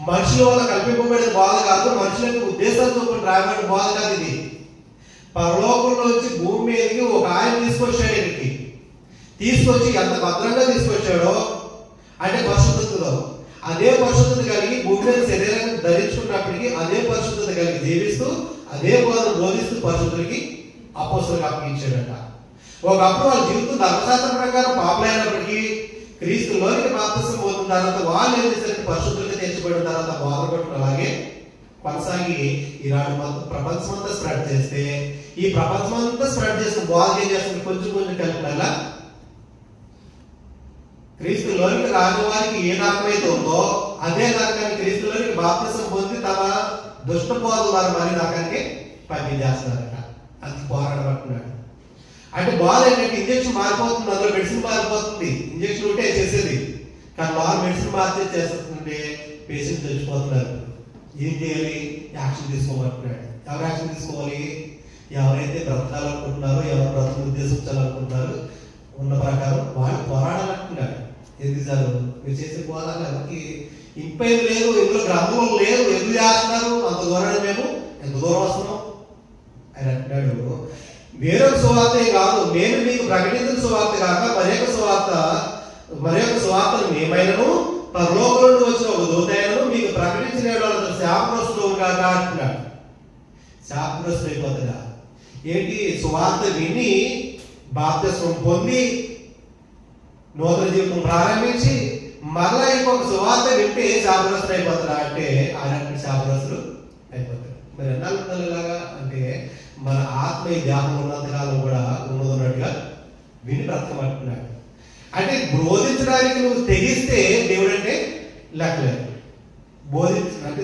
మనుషుల వల్ల కల్పింపబడిన బోధ కాదు, మనుషుల యొక్క ఉద్దేశాలతో రాయబడిన బోధ కాదు. ఇది పరలోకంలో వచ్చి భూమి మీదకి ఒక ఆయన తీసుకొచ్చాడు. ఇక్కడికి తీసుకొచ్చి ఎంత భద్రంగా తీసుకొచ్చాడో అంటే పరిశుద్ధతలో, అదే పరిశుద్ధత కలిగి భూమి మీద శరీరాన్ని ధరించుకున్నప్పటికీ అదే పరిశుద్ధత కలిగి జీవిస్తూ అదే బోధిస్తూ పరిశుద్ధులకి అపోస్తలులకు అప్పగించాడట. ఒకప్పుడు వాళ్ళ జీవితం ధర్మశాస్త్రం ప్రకారం పాపలైనప్పటికీ క్రీస్తులోనికి బాప్తిసం పొందిన తర్వాత వాళ్ళు ఏం చేశారంటే పరిశుద్ధులుగా తెచ్చిపోయిన తర్వాత బోధన పట్టుకుని అలాగే కొనసాగి ఈనాడు ప్రపంచం అంతా స్ప్రెడ్ చేస్తే, ఈ ప్రపంచం అంతా స్ప్రెడ్ చేసిన బోధ ఏం చేస్తుంది? కొంచెం కొంచెం కలిపినలా క్రీస్తులోనికి రాని వారికి ఏ నరకమైతే ఉందో అదే నరకాన్ని క్రీస్తులోనికి బాప్తిసం పొంది తమ దుష్ట బోధల ద్వారా మరి నరకానికి పంపించేస్తున్నారట. అది పోరాడబడుతున్నాడు. అంటే బాధ ఏంటంటే ఇంజక్షన్ మారిపోతుంది, అందులో మెడిసిన్ మారిపోతుంది. ఇంజక్షన్ ఉంటే చేసేది, కానీ వారు మెడిసిన్ మార్చే చేస్తుంటే పేషెంట్ చచ్చిపోతున్నారు. ఏం చేయాలి? యాక్షన్ తీసుకోమంటున్నాడు. ఎవరు యాక్షన్ తీసుకోవాలి? ఎవరైతే బ్రతకాలనుకుంటున్నారో, ఎవరు బ్రతకను ఉద్దేశించాలనుకుంటున్నారో ఉన్న ప్రకారం వాళ్ళు పోరాడాలంటున్నాడు. ఎందుకు సార్ మీరు చేసే పోరాడాలి ఎవరికి ఇంపేది లేదు, ఇందులో గ్రంథం లేదు, ఎందుకు చేస్తున్నారు? అంత దూరాన్ని మేము ఎంత దూరం వస్తున్నాం అని అంటున్నాడు. వేరొక సువార్త కాదు, మేము మీకు ప్రకటించిన సువార్త కాక మరి యొక్క సువార్తను మేమైనను పరలోకం నుండి వచ్చిన ఒక దూతైనను మీకు ప్రకటించిన శాపగ్రస్తులు కాక అంటున్నాడు. శాపగ్రస్తులు అయిపోతుందా ఏంటి? సువార్త విని బాప్తిస్మం పొంది నూతన జీవితం ప్రారంభించి మరలా ఇంకొక సువార్త వింటే శాపగ్రస్తులు అయిపోతారా అంటే ఆయన శాపగ్రస్తులు అయిపోతారు. మరి ఎన్నాళ్ళు ఉండాలి ఇలాగా అంటే మన ఆత్మ ఈ దేహం ఉన్నంతకాలం కూడా ఉన్నదన్నట్టుగా విని బ్రతకమంటున్నాడు. అంటే బోధించడానికి నువ్వు తెగిస్తే దేవుడు అంటే లెక్కలేదు. అంటే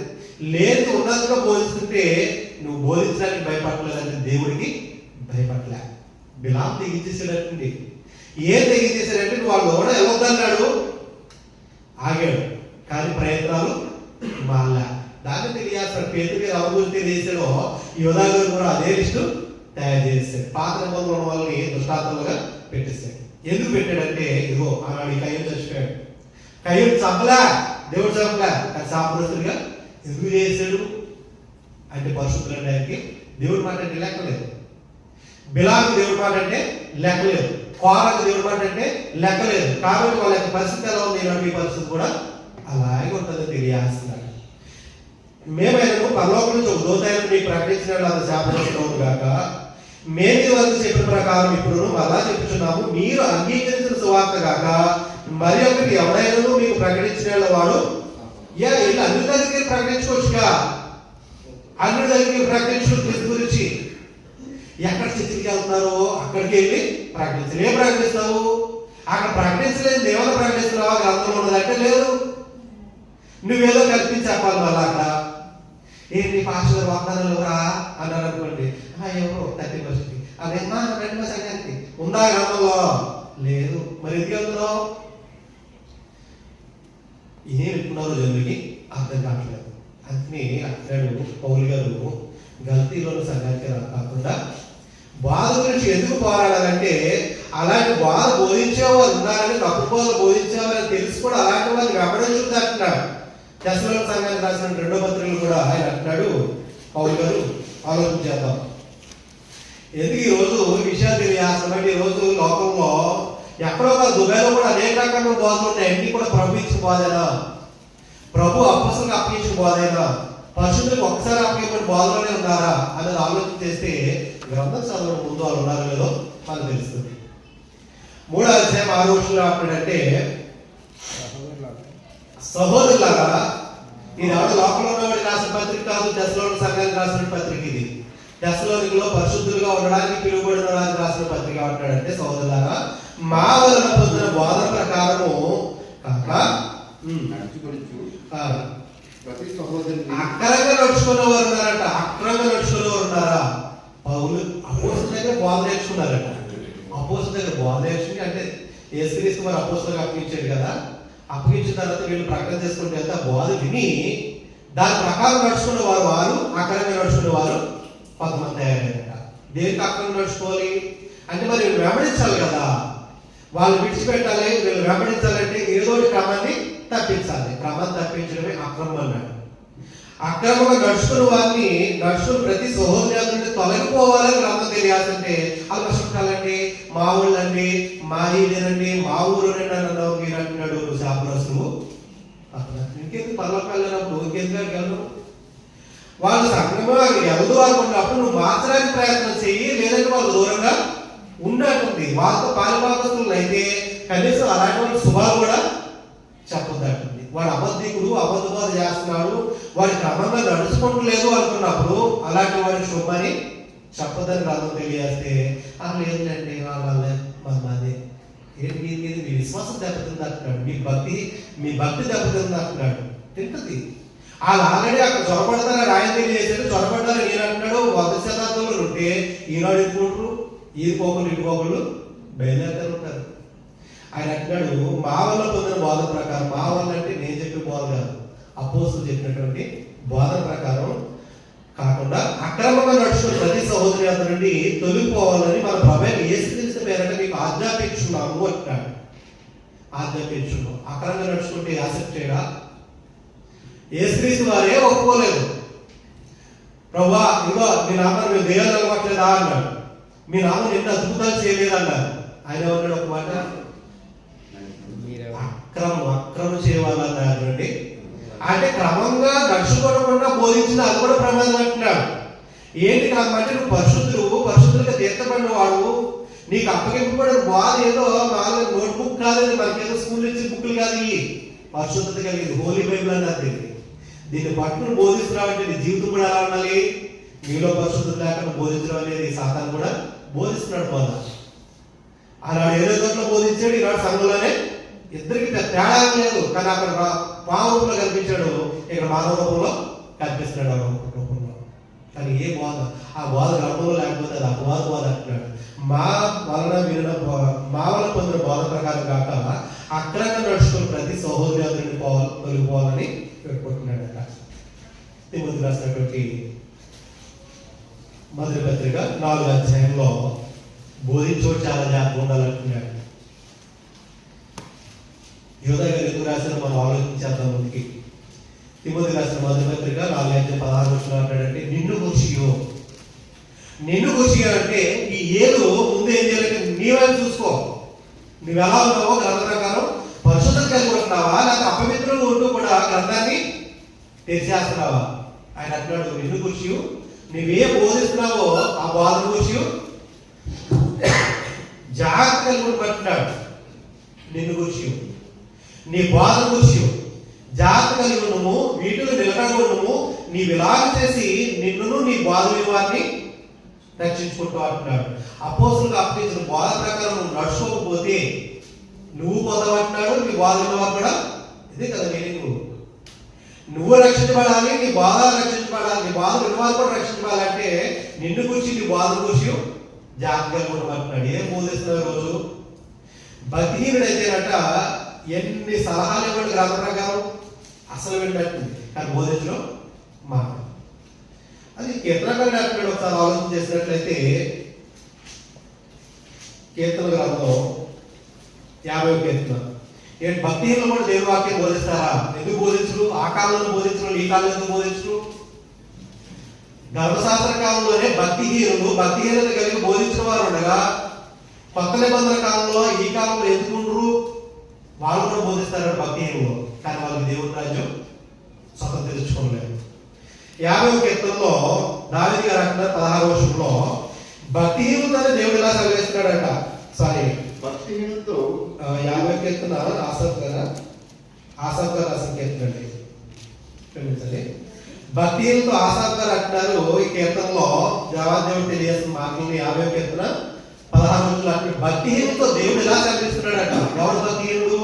లేదు ఉన్నంతగా బోధిస్తుంటే నువ్వు బోధించడానికి భయపడలేదంటే దేవుడికి భయపడలే. బిలాం తెగించేసాడంటే ఏం తెగించేసాడంటే నువ్వు వాళ్ళు కూడా వెళ్ళొద్దన్నాడు, ఆగాడు. కానీ ప్రయత్నాలు మారలే. దాన్ని తెలియాల్సిన పేతురు గారు ఎవరి గురించి తెలియసాడో యోధా గారు కూడా అదే లిస్టు తయారు చేశాడు. పాత నిబంధనల ఉన్న వాళ్ళని దుష్టాత్మలుగా పెట్టేశాడు. ఎందుకు పెట్టాడంటే ఇదిగో ఆనాడు కయ్యూను చచ్చిపోయాడు. కయ్యూను చంపలా, దేవుడు చంపలా, కానీ శాపగ్రస్తుడిగా ఎందుకు చేశాడు అంటే పరిశుద్ధులు అంటే దేవుడి మాట అంటే లెక్కలేదు. బిలాము దేవుడి మాట అంటే లెక్కలేదు. కోరకు దేవుడి మాట అంటే లెక్కలేదు. కాబట్టి వాళ్ళ యొక్క పరిస్థితి ఎలా ఉంది, ఈ పరిస్థితి కూడా అలాగే ఉంటుందని తెలియాల్సింది. మేమైనా పరలోకం నుంచి ఒక దూతైన మీకు ప్రకటించిన అది శాపగ్రస్తుడు కాక మేము వరకు చెప్పిన ప్రకారం ఇప్పుడు మళ్ళా చెప్పుచున్నాము, మీరు అంగీకరించిన సువార్త కాక మరి ఒకటి ఎవరైనా మీకు ప్రకటించిన వాడు వీళ్ళు అన్ని దగ్గరికి ప్రకటించుకోవచ్చుగా. అన్ని దగ్గరికి ప్రకటించు క్రీస్తు గురించి. ఎక్కడ చర్చకి వెళ్తున్నారో అక్కడికి వెళ్ళి ప్రకటించాలి. ఏం ప్రకటిస్తావు? అక్కడ ప్రకటించలేదు, ఏమైనా ప్రకటిస్తున్నావా? గ్రంథంలో ఉన్నదంటే లేదు. నువ్వేదో కల్పించి చెప్పాలి. మళ్ళీ అక్కడ ఏంటి పాస్టర్ వాగ్దానాలు రా అన్నారు అనుకోండి, ఎవరో 30% అదేమా 2% ఉందా గ్రంథంలో? లేదు. మరి ఎందుకు వెళ్తున్నావు? ఏం చెప్తున్నారో జనులకి అర్థం కావట్లేదు. అందుకని అంటాడు పౌలు గారు, గల్తీలోని సంఘానికి కాకుండా బాధ గురించి ఎందుకు పోరాడాలంటే అలాంటి బాధ బోధించేవారు ఉన్నారని, తప్పు బోధ బోధించేవారని తెలిసి కూడా అలాంటి వాళ్ళని గమనించుకుంది అంటున్నాడు. తెస్సలోనిక సంఘానికి రాసిన 2వ పత్రికలు కూడా ఆయన అంటున్నాడు పౌలు గారు. ఆలోచన చేద్దాం. ఎందుకు ఈరోజు విషయాలు తెలియాల్సిన ఈ రోజు లోకంలో ఎక్కడో ఒక దుబాయ్లో కూడా అనేక రకమైన బోధలు ఉన్నాయి. అన్ని కూడా ప్రభు ఇచ్చిన బోధైనా, ప్రభు అప్పసులకు అప్పగించిన బోధైనా, పరిశుద్ధులకు ఒక్కసారి అప్పగించిన బోధలోనే ఉన్నారా అనేది ఆలోచన చేస్తే గ్రంథం చదవడం ముందు వాళ్ళు ఉన్నారో లేదో మనకు తెలుస్తుంది. 3వ అధ్యాయం 6వ వచనంలో అంటాడంటే, సహోదరులారా ఇది ఎవరు లోకంలో ఉన్నవాడికి రాసిన పత్రిక కాదు, తెస్సలోనిక సంఘానికి రాసిన పత్రిక. ఇది తెస్సలోనికలో పరిశుద్ధులుగా ఉండడానికి పిలువబడిన వారికి రాసిన పత్రిక. అంటాడంటే సహోదరులారా మా వలన పొందిన బోధన ప్రకారము కాక అక్రమంగా నడుచుకునేవారు ఉన్నారట. అక్రమంగా నడుచుకునేవారు ఉన్నారా? పౌలు అపోస్తలుల దగ్గర బోధ నేర్చుకున్నారట. అపోస్తలుల దగ్గర బోధ నేర్చుకుని అంటే యేసుక్రీస్తు వారు అపోస్తలులకు అప్పగించాడు కదా. అప్పగించిన తర్వాత వీళ్ళు ప్రకటన చేసుకుంటే అంతా బోధ విని దాని ప్రకారం నడుచుకునే వారు అక్రమంగా నడుచుకునే వారు కొంతమంది తయారయ్యారట. దేనికి అక్రమంగా నడుచుకోవాలి అంటే మరి వెంబడించాలి కదా. వాళ్ళు విడిచిపెట్టాలి, వీళ్ళు వెంబడించాలంటే ఏదో క్రమాన్ని తప్పించాలి. క్రమాన్ని తప్పించడమే అక్రమం అన్నాడు. అక్రమంగా నడుచుకున్న వారిని నడుచుకుని ప్రతి సహోదరు నుండి తొలగిపోవాలని గ్రంథం తెలియాల్సింటే వాళ్ళు కష్టపడాలండి, మా ఊళ్ళండి, మా ఇదేనండి, మా ఊరునండి అన్నావు. మీరు అంటున్నాడు నువ్వు శాపగ్రస్తువు. ఇంకెందుకు పర్లోకి వెళ్ళినప్పుడు ఇంకెందుకు వెళ్ళవు? వాళ్ళు సక్రమంగా ఎవరు అనుకున్నప్పుడు నువ్వు మార్చడానికి ప్రయత్నం చెయ్యి, లేదంటే వాళ్ళు దూరంగా ఉన్నట్టుంది. వాళ్ళతో పాలిభాగస్తులు అయితే కనీసం అలాంటి వాళ్ళకి శుభాలు కూడా చెప్పొద్దంటుంది. వాడు అబద్ధికుడు, అబద్ధబోధ చేస్తున్నాడు, వాడి క్రమంగా నడుచుకుంటలేదు అనుకున్నప్పుడు అలాంటి వాడికి శుభమని చెప్పొద్దని గ్రంథం తెలియజేస్తే లేదండి వాళ్ళే మాదే ఏంటి మీ విశ్వాసం దెబ్బతింది అంటున్నాడు, మీ భక్తి దెబ్బతింది అంటున్నాడు. తింటది. వాళ్ళు ఆల్రెడీ అక్కడ చొరబడతారని ఆయన తెలియజేశాడు, చొరబడ్డారని ఈయన అంటున్నాడు. 100 శతాబ్దంలో ఉంటే ఈనాడు ఎత్తుకుంటారు, ఇటు పోకళ్ళు బయలుదేరుతారు ఉంటారు. ఆయన అంటున్నాడు, మా వల్ల పొందిన బోధన ప్రకారం, మా వల్ల అంటే నేను చెప్పే బోధ కాదు, అపోస్తులు చెప్పినటువంటి బోధన ప్రకారం కాకుండా అక్రమంగా నడుచుకున్న ప్రతి సహోదరి అంత నుండి తొలగిపోవాలని మన ప్రభువైన యేసుక్రీస్తు పేరట మీకు ఆజ్ఞాపించున్నాము అంటున్నాడు. ఆజ్ఞాపించున్నాం. అక్రమంగా నడుచుకుంటే యాక్సెప్ట్ చేయడా? యేసుక్రీస్తు వారే ఒప్పుకోలేదు. ప్రభువా ఇదిగో మీ నామను మేము దెయ్యాలు నమ్మట్లేదా అన్నాడు. మీ నామను ఎన్ని అద్భుతాలు చేయలేదు అన్నారు. ఆయన ఏమన్నాడు ఒక మాట, అక్రమం చేయవాలన్నారు అండి. అంటే క్రమంగా నడుచుకోకుండా బోధించిన అది కూడా ప్రమాదం అంటున్నాడు. ఏంటి అంటే నువ్వు పరిశుద్ధులుగా తీర్చబడిన వాడు, నీకు అప్పగింపబడిన బాధ ఏదో మామూలుగా నోట్బుక్ కాలేదు, మనకేదో స్కూల్ నుంచి బుక్లు కాదు. ఈ పరిశుద్ధత కలిగింది హోలీ బైబిల్ అన్నది. దీన్ని పట్టుకుని బోధిస్తున్నావంటే నీ జీవితం కూడా ఎలా ఉండాలి? నీలో పరిశుద్ధత లేకుండా బోధించడం అనేది సాతాను కూడా బోధిస్తున్నాడు. బోధ ఆనాడు ఏదో చోట్ల బోధించాడు, ఈనాడు సంఘంలోనే ఇద్దరికి తేడా లేదు. కానీ అక్కడ పాము రూపంలో కనిపించాడు, ఇక్కడ మానవ రూపంలో కనిపిస్తున్నాడు రూపంలో. కానీ ఏ బోధ? ఆ బోధ గ్రంథంలో లేకపోతే అది అపవాద బోధ అంటున్నాడు. మా వలన పొందిన బోధ ప్రకారం కాక అక్రంగా నడుచుకుని ప్రతి సహోదరి అందరిని తొలగిపోవాలని పెట్టుకుంటున్నాడు. తిమోతికి రాసినటువంటి మొదటి పత్రిక 4వ అధ్యాయంలో బోధించోడు చాలా జాగ్రత్తగా ఉండాలంటున్నాడు. యోధా గారు ఎందుకు రాసిన మనం ఆలోచించేద్దాం. ముందుకి తిమోతికి రాసిన మొదటి పత్రిక 4:16 అంటాడంటే నిన్ను కూర్చి అంటే ఈ ఏదో ముందు ఏం చేయాలంటే నీవైనా చూసుకో. నువ్వు ఎలా ఉన్నావో గ్రంథ ప్రకారం పరిశుద్ధత కలిగి ఉంటున్నావా, లేకపోతే అపవిత్రులు ఉంటూ కూడా గ్రంథాన్ని తెరిచేస్తున్నావా? ఆయన అంటున్నాడు, నిన్ను కూర్చి నువ్వే బోధిస్తున్నావో ఆ బోధన కూర్చి జాగ్రత్త కలిగి ఉంటున్నాడు. నిన్ను కూర్చి నీ బోధన కూర్చి జాగ్రత్త కలిగి ఉండము, వీటిలో నిలకడ ఉండము. నీవు ఇలాగ చేసి నిన్నును నీ బోధ విలువాన్ని రక్షించుకుంటూ అంటున్నాడు. అపోస్తులకు అప్పగించిన బోధ ప్రకారం నువ్వు నడుచుకోకపోతే నువ్వు పొందబట్టినాడు, నీ బోధ విలువ కూడా ఇదే కదా మీనింగ్. నువ్వు రక్షించబడాలి, నీ బోధ రక్షించబడాలి, నీ బోధ విలువ కూడా రక్షించబడాలంటే నిన్ను గురించి నీ బోధ గురించి జాగ్రత్తగా ఉండమంటున్నాడు. ఏం బోధిస్తున్నారు రోజు? భక్తిహీనుడైతేనట ఎన్ని సలహాలు ఇవ్వండి గ్రంథ ప్రకారం అసలు విన్నట్టుంది, కానీ బోధించడం మాట. అది కీర్తనకారుడు అంటున్నాడు. ఒకసారి ఆలోచన చేసినట్లయితే కీర్తన గ్రంథం 50వ కీర్తన. ఏంటి భక్తిహీనులు కూడా దేవుని వాక్యం బోధిస్తారా? ఎందుకు బోధించరు? ఆ కాలంలో బోధించరు, ఈ కాలంలో ఎందుకు బోధించరు? ధర్మశాస్త్ర కాలంలోనే భక్తిహీనత కలిగి బోధించిన వారు ఉండగా కొత్త నిబంధన కాలంలో ఈ కాలంలో ఎందుకుంటారు? వాళ్ళు కూడా బోధిస్తారు భక్తిహీనులు, కానీ వాళ్ళకి దేవుని రాజ్యం స్వతంత్రించుకోలేదు. 50వ కీర్తనలో దావీదు గారు అంటున్నారు 16వ వచనంలో భక్తిహీనులతోనే దేవుడు ఇలా సెలవిస్తున్నాడట. సారీ, భక్తిహీనులతో 50వ కీర్తన ఆసాఫ్ గారు రాసిన కీర్తన అండి. క్షమించాలి. భక్తిహీనులతో ఆసాఫ్ గారు అంటున్నారు ఈ కీర్తనలో దేవాదేవుడు తెలియాల్సిన మాటలని 50వ కీర్తన 16వ వచనంలో అంటున్నాడు. భక్తిహీనులతో దేవుడు ఇలా సెలవిస్తున్నాడట. ఎవడు భక్తిహీనుడు?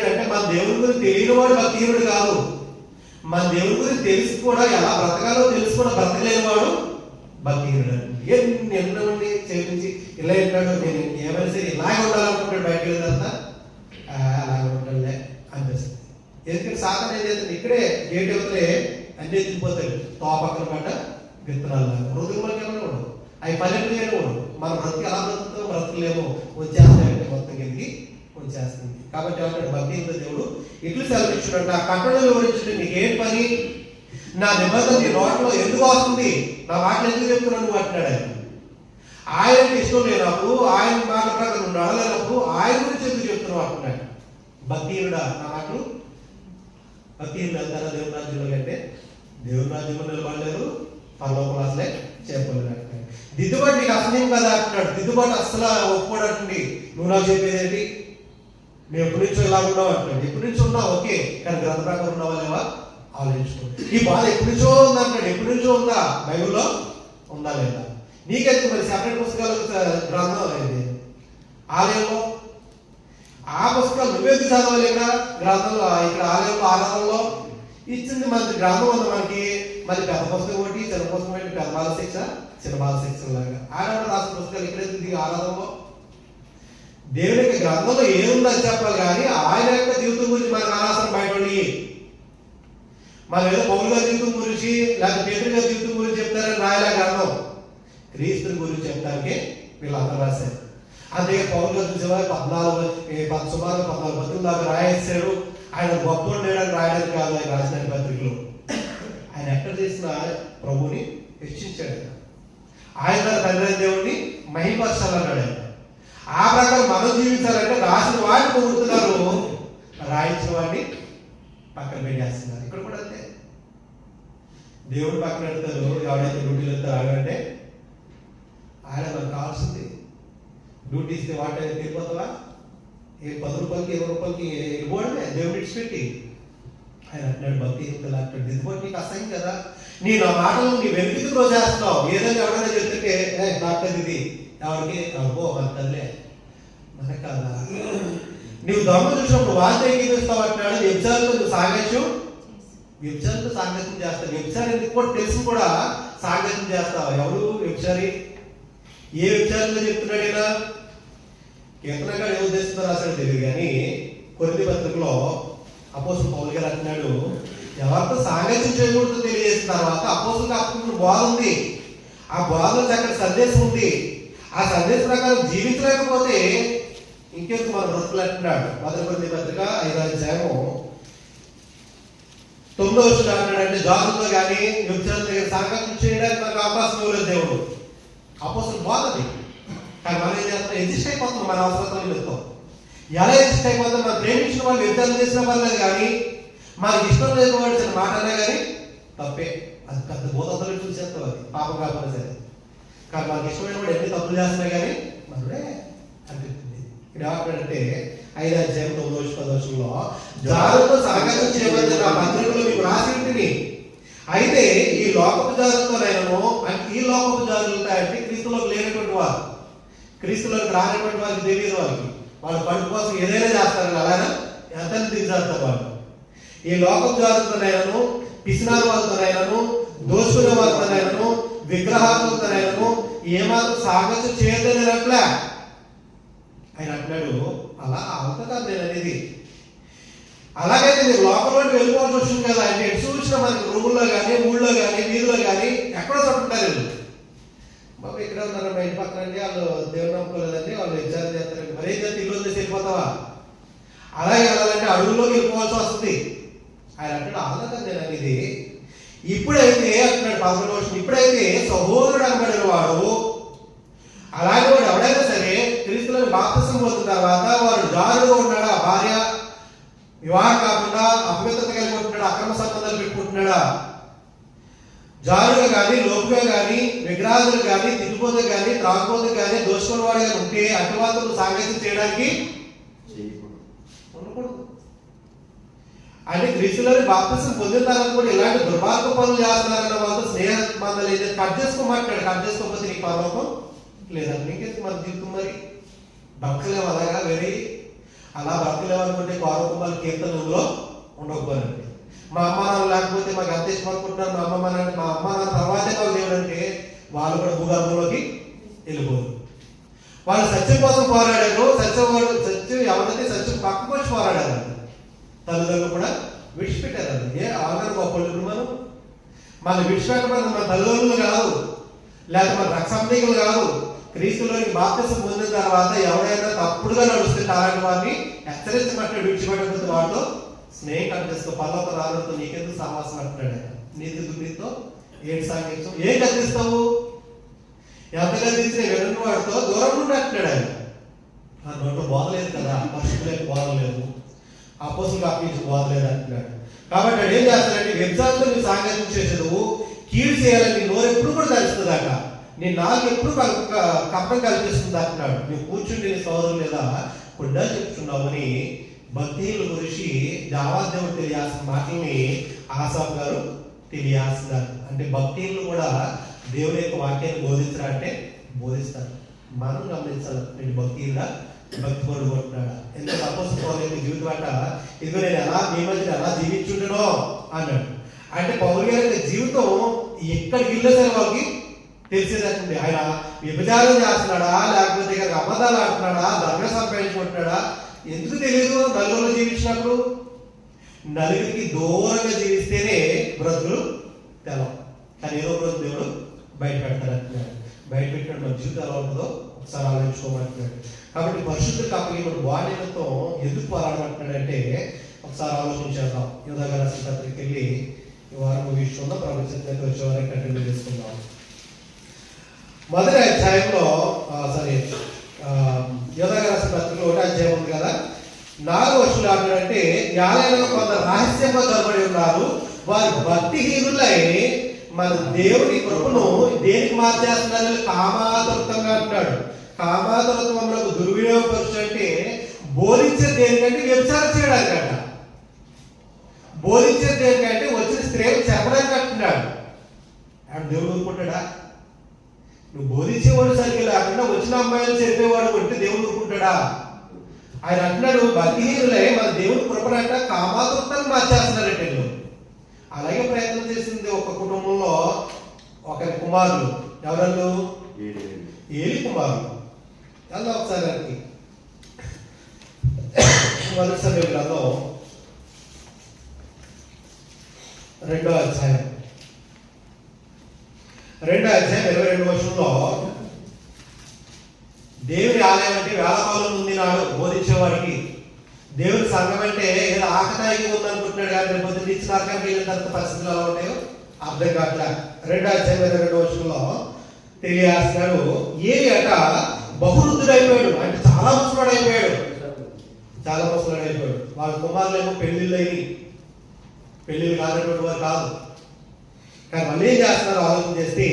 అంటే మన దేవుడి గురించి తెలియని వాడు భక్తిహీనుడు కాదు. మన దేవుడి గురించి తెలిసి కూడా ఎలా బ్రతకాలో తెలిసి కూడా బ్రతకలేని వాడు భక్తిహీనుడు. ఎన్నోండి చేపించి ఇలా ఏంటాడు, నేను ఏమైనా సరే ఇలాగే ఉండాలనుకుంటాడు. బయటకు వెళ్ళినంతా అలాగే ఉంటాడులే అనిపిస్తుంది. ఎందుకంటే సాధన ఏం చేస్తుంది, ఇక్కడే గేట్ అవుతలే అన్నీ ఎత్తిపోతాయి. తోపక్కన పడ్డ విత్తనాలు హృదయంలోకి వెళ్ళకూడదు, అవి పల్లెలు చేయకూడదు. మన బ్రతికి ఎలా బ్రతుకుతాం, బ్రతకలేము, వచ్చేస్తాయంటే మొత్తం కిందికి వచ్చేస్తుంది. కాబట్టి ఏమంటాడు భక్తిహీనుల దేవుడు ఇట్లు సెలవిచ్చుడంట. ఆ కట్టడలు వివరించుంటే నీకేం పని? నా నిబంధన నీ నోట్లో ఎందుకు వస్తుంది? నా మాటలు ఎందుకు చెప్తున్నాను నువ్వు అంటున్నాడు. ఆయనకి ఇష్టం లేనప్పుడు, ఆయన మాట ప్రకారం నువ్వు నడలేనప్పుడు ఆయన గురించి ఎందుకు చెప్తున్నావు అంటున్నాడు. భక్తిహీనుడా నా మాటలు? భక్తిహీనుడు వెళ్తారా దేవుని రాజ్యంలో? అంటే దేవుని రాజ్యంలో నిలబడలేరు, పరలోకం అసలే చెప్పలేదు అంటున్నాడు. దిద్దుబాటు నీకు అసలేం కదా అంటున్నాడు. దిద్దుబాటు అసలు ఒప్పుకోడండి. నువ్వు నాకు చెప్పేదేంటి? మేము ఎప్పటి నుంచో ఇలా ఉన్నావు అంటాడు. ఎప్పటి నుంచో ఉన్నావు ఓకే, కానీ గ్రంథ ప్రకారం ఉన్నావా లేవా ఆలోచించుకో. ఈ బాధ ఎప్పటి నుంచో ఉందా అంటాడు. ఎప్పటి నుంచో ఉందా? బైబిల్లో ఉందా లేదా? నీకెందుకు మరి సెపరేట్ పుస్తకాలు గ్రంథం అనేది ఆలయంలో ఆ పుస్తకాలు నువ్వెందుకు చదవాలి? గ్రంథంలో ఇక్కడ ఆలయంలో ఆరాధనలో ఇచ్చింది మనకి గ్రంథం ఉంది మనకి. మరి పెద్ద పుస్తకం ఒకటి, చిన్న పుస్తకం ఏంటి? పెద్ద బాల శిక్ష, చిన్న బాల శిక్ష లాగా ఆడవాడు రాసిన పుస్తకాలు ఇక్కడ ఆరాధనలో దేవుని యొక్క గ్రంథంలో ఏముందని చెప్పాలి కానీ ఆయన యొక్క జీవితం గురించి మనకు అనవసరం బయటపడి మనం ఏదో పౌలు గారి జీవితం గురించి లేకపోతే పేతురు గారి జీవితం గురించి చెప్తారని రాయలే గ్రంథం. క్రీస్తుని గురించి చెప్పడానికి వీళ్ళందరూ రాశారు. అందుకే పౌలు గారు చూసేవారు సుమారు 14 పత్రికలు దాకా రాయేసారు. ఆయన గొప్ప ఉండేయడానికి రాయడానికి కాదు ఆయన రాసిన పత్రికలు. ఆయన ఎక్కడ చేసిన ప్రభుని హెచ్చించాడు. ఆయన తండ్రి దేవుడిని మహిమపరచాలన్నాడు. ఆయన ఆ ప్రకారం మనం జీవించాలంటే రాసిన వాడిని పొగుడుతున్నారు, రాయించిన వాడిని పక్కన పెట్టేస్తున్నారు. ఇక్కడ కూడా అంతే. దేవుడు పక్కన పెడతారు. ఎవడైతే డ్యూటీలు వెళ్తారో ఆడంటే ఆయన మనకు కావాల్సింది డ్యూటీ ఇస్తే వాటి తిరిగిపోతావా? 10 రూపాయలకి 20 రూపాయలకి ఇవ్వడమే దేవుడు ఇచ్చిపెట్టి. ఆయన అంటున్నాడు భక్తి అంటాడు దిద్దుబాటు నీకు అసహ్యం కదా, నీ నా మాటలు నీ వెనుకతో చేస్తున్నావు. ఏదైనా ఎవరైనా చెప్తుంటే డాక్టర్ ఇది ఎవరికి అబ్బో మన తల్లే మన కదా. నువ్వు దొంగ చూసినప్పుడు వాళ్ళు ఏకీపిస్తావు అంటున్నాడు. వ్యభిచారంతో నువ్వు సాంగత్యం చేస్తావు. వ్యభిచారం ఎందుకు కూడా తెలిసి కూడా సాంగత్యం చేస్తావు. ఎవరు వ్యభిచారి? ఏ వ్యభిచారంలో చెప్తున్నాడు ఈయన? కీర్తనగాడు ఏ ఉద్దేశంతో రాశాడో తెలియదు కానీ కొరింథీ పత్రికలో అపోస్తలుడు పౌలు గారు అంటున్నాడు, ఎవరితో సాంగత్యం చేయకూడదు తెలియజేసిన తర్వాత అపోస్తలుడికి అప్పుడు బోధ ఉంది. ఆ బోధలో అక్కడ సందేశం ఉంది. ఆ సందేశం ప్రకారం జీవించలేకపోతే ఇంకెందుకు మన బ్రతుకులు అంటున్నాడు. 1 కొరింథీ పత్రిక 5వ అధ్యాయము 9వ వచనం అంటున్నాడంటే జాతులతో కానీ వ్యభిచారంతో కానీ సాంగత్యం చేయడానికి మనకు అవకాశం ఇవ్వలేదు దేవుడు. అపోస్తలుడు బోధది. కానీ మనం ఏం చేస్తాం? ఎగ్జిస్ట్ అయిపోతాం. మన అవసరం వెళ్తాం. ఎలా ఎగ్జిస్ట్ అయిపోతాం? మనం ప్రేమించిన వాళ్ళు వ్యభిచారం చేసిన పర్లేదు కానీ మనకి ఇష్టం లేని వాడు చిన్న మాట అన్నా కానీ తప్పే. అది పెద్ద బోధంతో చూసేస్తాం. అది పాపం కాకుండా సరే. కానీ మనకి ఇష్టమైన వాడు ఎన్ని తప్పులు చేస్తున్నా కానీ మనమే అనిపిస్తుంది. ఇక్కడ ఏమంటాడంటే 5వ అధ్యాయం 9వ 10వ వచనంలో జారుతో సాంగత్యం చేయవద్దు నా పత్రికలో మీకు రాసి ఉంటుంది. అయితే ఈ లోకపు జారులతోనైనను ఈ లోకపు జారులతో అంటే క్రీస్తులోకి లేనటువంటి వారు, క్రీస్తులోకి రానటువంటి వారికి తెలియదు. వాళ్ళు కడుపు కోసం ఏదైనా చేస్తారు. అలానే ఎంత దిగజారుతారు వాళ్ళు. ఈ లోకపు జారులతోనైనను పిసినారు వాళ్ళతోనైనను దోచుకునే వాళ్ళతోనైనను విగ్రహాలతోనైనను ఏమాత్రం సాంగత్యం చేయదనట్లే ఆయన అంటున్నాడు. అలా అవుతుందా నేను అనేది? అలాగైతే మీరు లోపల వెళ్ళిపోవాల్సి వస్తుంది కదా. అంటే ఎటు చూసిన మనకి రూముల్లో కానీ ఊళ్ళో కానీ వీధిలో కానీ ఎక్కడో చదువుకుంటారు. బాబు ఇక్కడ ఉన్నారు మా ఇంటి పక్కన అండి, వాళ్ళు దేవుడు నమ్ముకోలేదండి, వాళ్ళు విచారణ చేస్తారండి. మరీ చేస్తే ఇల్లు వదిలేసి వెళ్ళిపోతావా? అలాగే వెళ్ళాలంటే అడుగుల్లోకి వెళ్ళిపోవాల్సి వస్తుంది. ఆయన అంటాడు అలాగే నేను అనేది. ఇప్పుడైతే అంటున్నాడు 11వ వచనం, ఇప్పుడైతే సహోదరుడు అనబడిన వాడు అలాగే వాడు ఎవడైనా సరే క్రీస్తులను బాప్తిసం పొందిన తర్వాత వాడు జారుగా ఉన్నాడా? భార్య వివాహం కాకుండా అపవిత్రత కలిగి ఉంటున్నాడా? అక్రమ సంబంధాలు పెట్టుకుంటున్నాడా? జారుగా కానీ లోపుగా కానీ విగ్రహాలు కానీ తిరిగిపోతే కానీ త్రాగుపోతే కానీ దోషుకున్న వాడు కానీ ఉంటే అటువాతలు సాంగత్యం చేయడానికి ఉండకూడదు. అంటే క్రీస్తులని బాప్తిసం పొందిన తర్వాత కూడా ఇలాంటి దుర్మార్గ పనులు చేస్తున్నారన్న వాళ్ళతో స్నేహ బంధాలు అయితే కట్ చేసుకోమంటాడు. కట్ చేసుకోకపోతే నీకు పరలోకం లేదండి. నీకెందుకు మన జీవితం మరి భక్తులేము అలాగా వేరే అలా భక్తులేమనుకుంటే కౌరవ కీర్తనలో ఉండకపోనండి. మా అమ్మ నాన్న లేకపోతే మాకు ఎంత ఇష్టం అనుకుంటున్నారు. మా అమ్మ నాన్న తర్వాతే మాకు దేవుడు అంటే వాళ్ళు కూడా భూగర్భంలోకి వెళ్ళిపోరు. వాళ్ళు సత్యం కోసం పోరాడారు. సత్యం ఎవరైతే సత్యం పక్కకు వచ్చి పోరాడారు. తల్లిదండ్రులు కూడా విడిచిపెట్టారు. అవగాహన గొప్పలు మనం విడిచిపెట్టమని మన తల్లిదండ్రులు కాదు, లేకపోతే మన రక్షంబికులు కాదు. క్రీస్తులోని బాప్తిసం పొందిన తర్వాత ఎవరైనా తప్పుడుగా నడుస్తుంటే అలాంటి వారిని హెచ్చరించమంటే విడిచిపెట్టకపోతే వాటితో స్నేహం కనిపిస్తూ పర్వత రాళ్ళతో నీకెందుకు సహవాసం అంటున్నాడు. నీతి దుర్నీతితో ఏడు సాంగత్యం ఏం కనిపిస్తావు? ఎంత కనిపించిన వెనుక వాడితో దూరం నుండి అంటున్నాడు. ఆయన ఆ నోట్లో బోధ లేదు కదా, పరిశుద్ధులకు బోధ లేదు, అపోస్తులకు అప్పగించి బోధ లేదు అంటున్నాడు. కాబట్టి వాడు ఏం చేస్తాడంటే వ్యభిచారంతో నువ్వు సాంగత్యం చేసేది కీడు చేయాలని నోరు ఎప్పుడు కూడా తెలుస్తుంది అక్క, నీ నాలుగు ఎప్పుడు కప్పం కల్పిస్తుంది అంటున్నాడు. నువ్వు కూర్చుంటే నీ సోదరులు లేదా కూడా చెప్తున్నావు అని భక్తిహీనుల గురించి దేవాదేవుడు తెలియాల్సిన మాటల్ని ఆసాఫ్ గారు తెలియాల్సినారు. అంటే భక్తిహీనులు కూడా దేవుని యొక్క వాక్యాన్ని బోధించరా అంటే బోధిస్తారు. మనం గమనించాలి, నేను భక్తిగా భక్తి పడుకుంటున్నాడా. ఎందుకంటే అపోస్తలుల పౌలు జీవితం అంట, ఇదిగో నేను ఎలా మీ మధ్య ఎలా జీవించుంటునో అన్నాడు. అంటే పౌలు గారి జీవితం ఎక్కడికి వెళ్ళే సరే వాళ్ళకి తెలిసేటట్టుంది. ఆయన వ్యభిచారం చేస్తున్నాడా, లేకపోతే అబద్ధాలు ఆడుతున్నాడా, ధర్మ సంపాదించుకుంటున్నాడా ఎందుకు తెలియదు. నలుగురు జీవించినప్పుడు నలుగురికి దూరంగా జీవిస్తేనే బ్రతుకులు తెలం. కానీ ఏదో రోజు దేవుడు బయట పెడతాడంటున్నాడు. బయట పెట్టినట్టు మన జీవితం ఎలా ఉంటుందో ఒకసారి ఆలోచించుకోమంటున్నాడు. కాబట్టి పరిశుద్ధులకు అప్పగిన వాడినతో ఎందుకు పోరాడమంటున్నాడంటే ఒకసారి ఆలోచించేద్దాం. యోధా గారి పత్రికకి వెళ్ళి ఈ వారం ముగిస్తుందో ప్రపంచంలోకి వచ్చే వారికి కంటిన్యూ చేసుకుందాం. మొదటి అధ్యాయంలో యోధా గారి పత్రికలో ఒకటి అధ్యాయం ఉంది కదా, 4వ వచనంలో అంటాడంటే, ఈ ఆలయంలో కొందరు రహస్యంగా దొరబడి ఉన్నారు, వారు భక్తిహీనులై మన దేవుడి కృపను దేనికి మార్చేస్తున్నారు, కామాతృత్వంగా అంటాడు. కామాతృత్వంలో దుర్వినియోగపరచు అంటే బోధించే దేనికంటే వ్యభిచారం చేయడానికంట. బోధించే దేనికంటే వచ్చిన స్త్రీలు చెప్పడానికి అంటున్నాడు. ఆయన దేవుడు ఊరుకుంటాడా? నువ్వు బోధించేవాడు సరిగ్గా లేకుండా వచ్చిన అమ్మాయిలు చెప్పేవాడు కొంటే దేవుడు ఊరుకుంటాడా? ఆయన అంటున్నాడు, భక్తిహీనులే మన దేవుడి కృపనంట కామాతృత్వాన్ని మార్చేస్తున్నారంటే. అలాగే ప్రయత్నం చేసింది ఒక కుటుంబంలో ఒకరి కుమారులు. ఎవరన్నా? ఏలి కుమారులు. అలా ఒకసారి మొదటి సమయంలో 2వ అధ్యాయం 22వ వచనంలో, దేవుని ఆలయం అంటే వేలపాలెం ఉంది నాడు బోధించేవాడికి. దేవుని సంఘం అంటే ఏదో ఆకతాయిగా ఉందనుకుంటున్నాడు, కానీ రేపు ఇచ్చిన నరకానికి వెళ్ళిన తర్వాత పరిస్థితులు ఎలా ఉంటాయో అర్థం కావట్లే. 2వ అధ్యాయం 22వ వచనంలో తెలియజేస్తున్నాడు, ఏలి అట బహువృద్ధుడు అయిపోయాడు. అంటే చాలా ముసలాడు అయిపోయాడు. వాళ్ళ కుమారులు ఏమో పెళ్లిళ్ళు కానటువంటి వారు కాదు. కానీ మళ్ళీ ఏం చేస్తున్నారు ఆలోచన చేస్తే,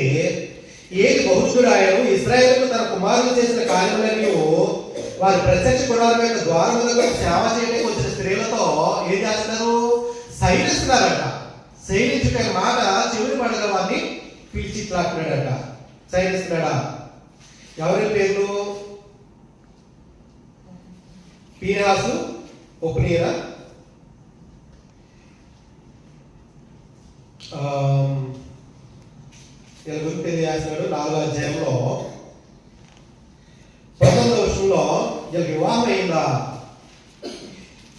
ఏలి బహువృద్ధుడు ఆయన ఇశ్రాయేలుకు తన కుమారులు చేసిన కార్యములన్నీ వారి ప్రత్యక్ష గుడారం యొక్క ద్వారములకు సేవ చేయడానికి వచ్చిన స్త్రీలతో ఏం చేస్తున్నారు, శయనిస్తున్నారట. శయనించుట మాట చెవిని పడగ వారిని పిలిచి ఇట్లాంటున్నాడట. శయనిస్తున్నాడా? ఎవరి పేర్లు? పీనహాసు, ఒప్నీరా, ఇలా గురించి తెలియజేస్తున్నాడు. 4వ అధ్యాయంలో 19వ వచనంలో ఇలా వివాహం అయిందా?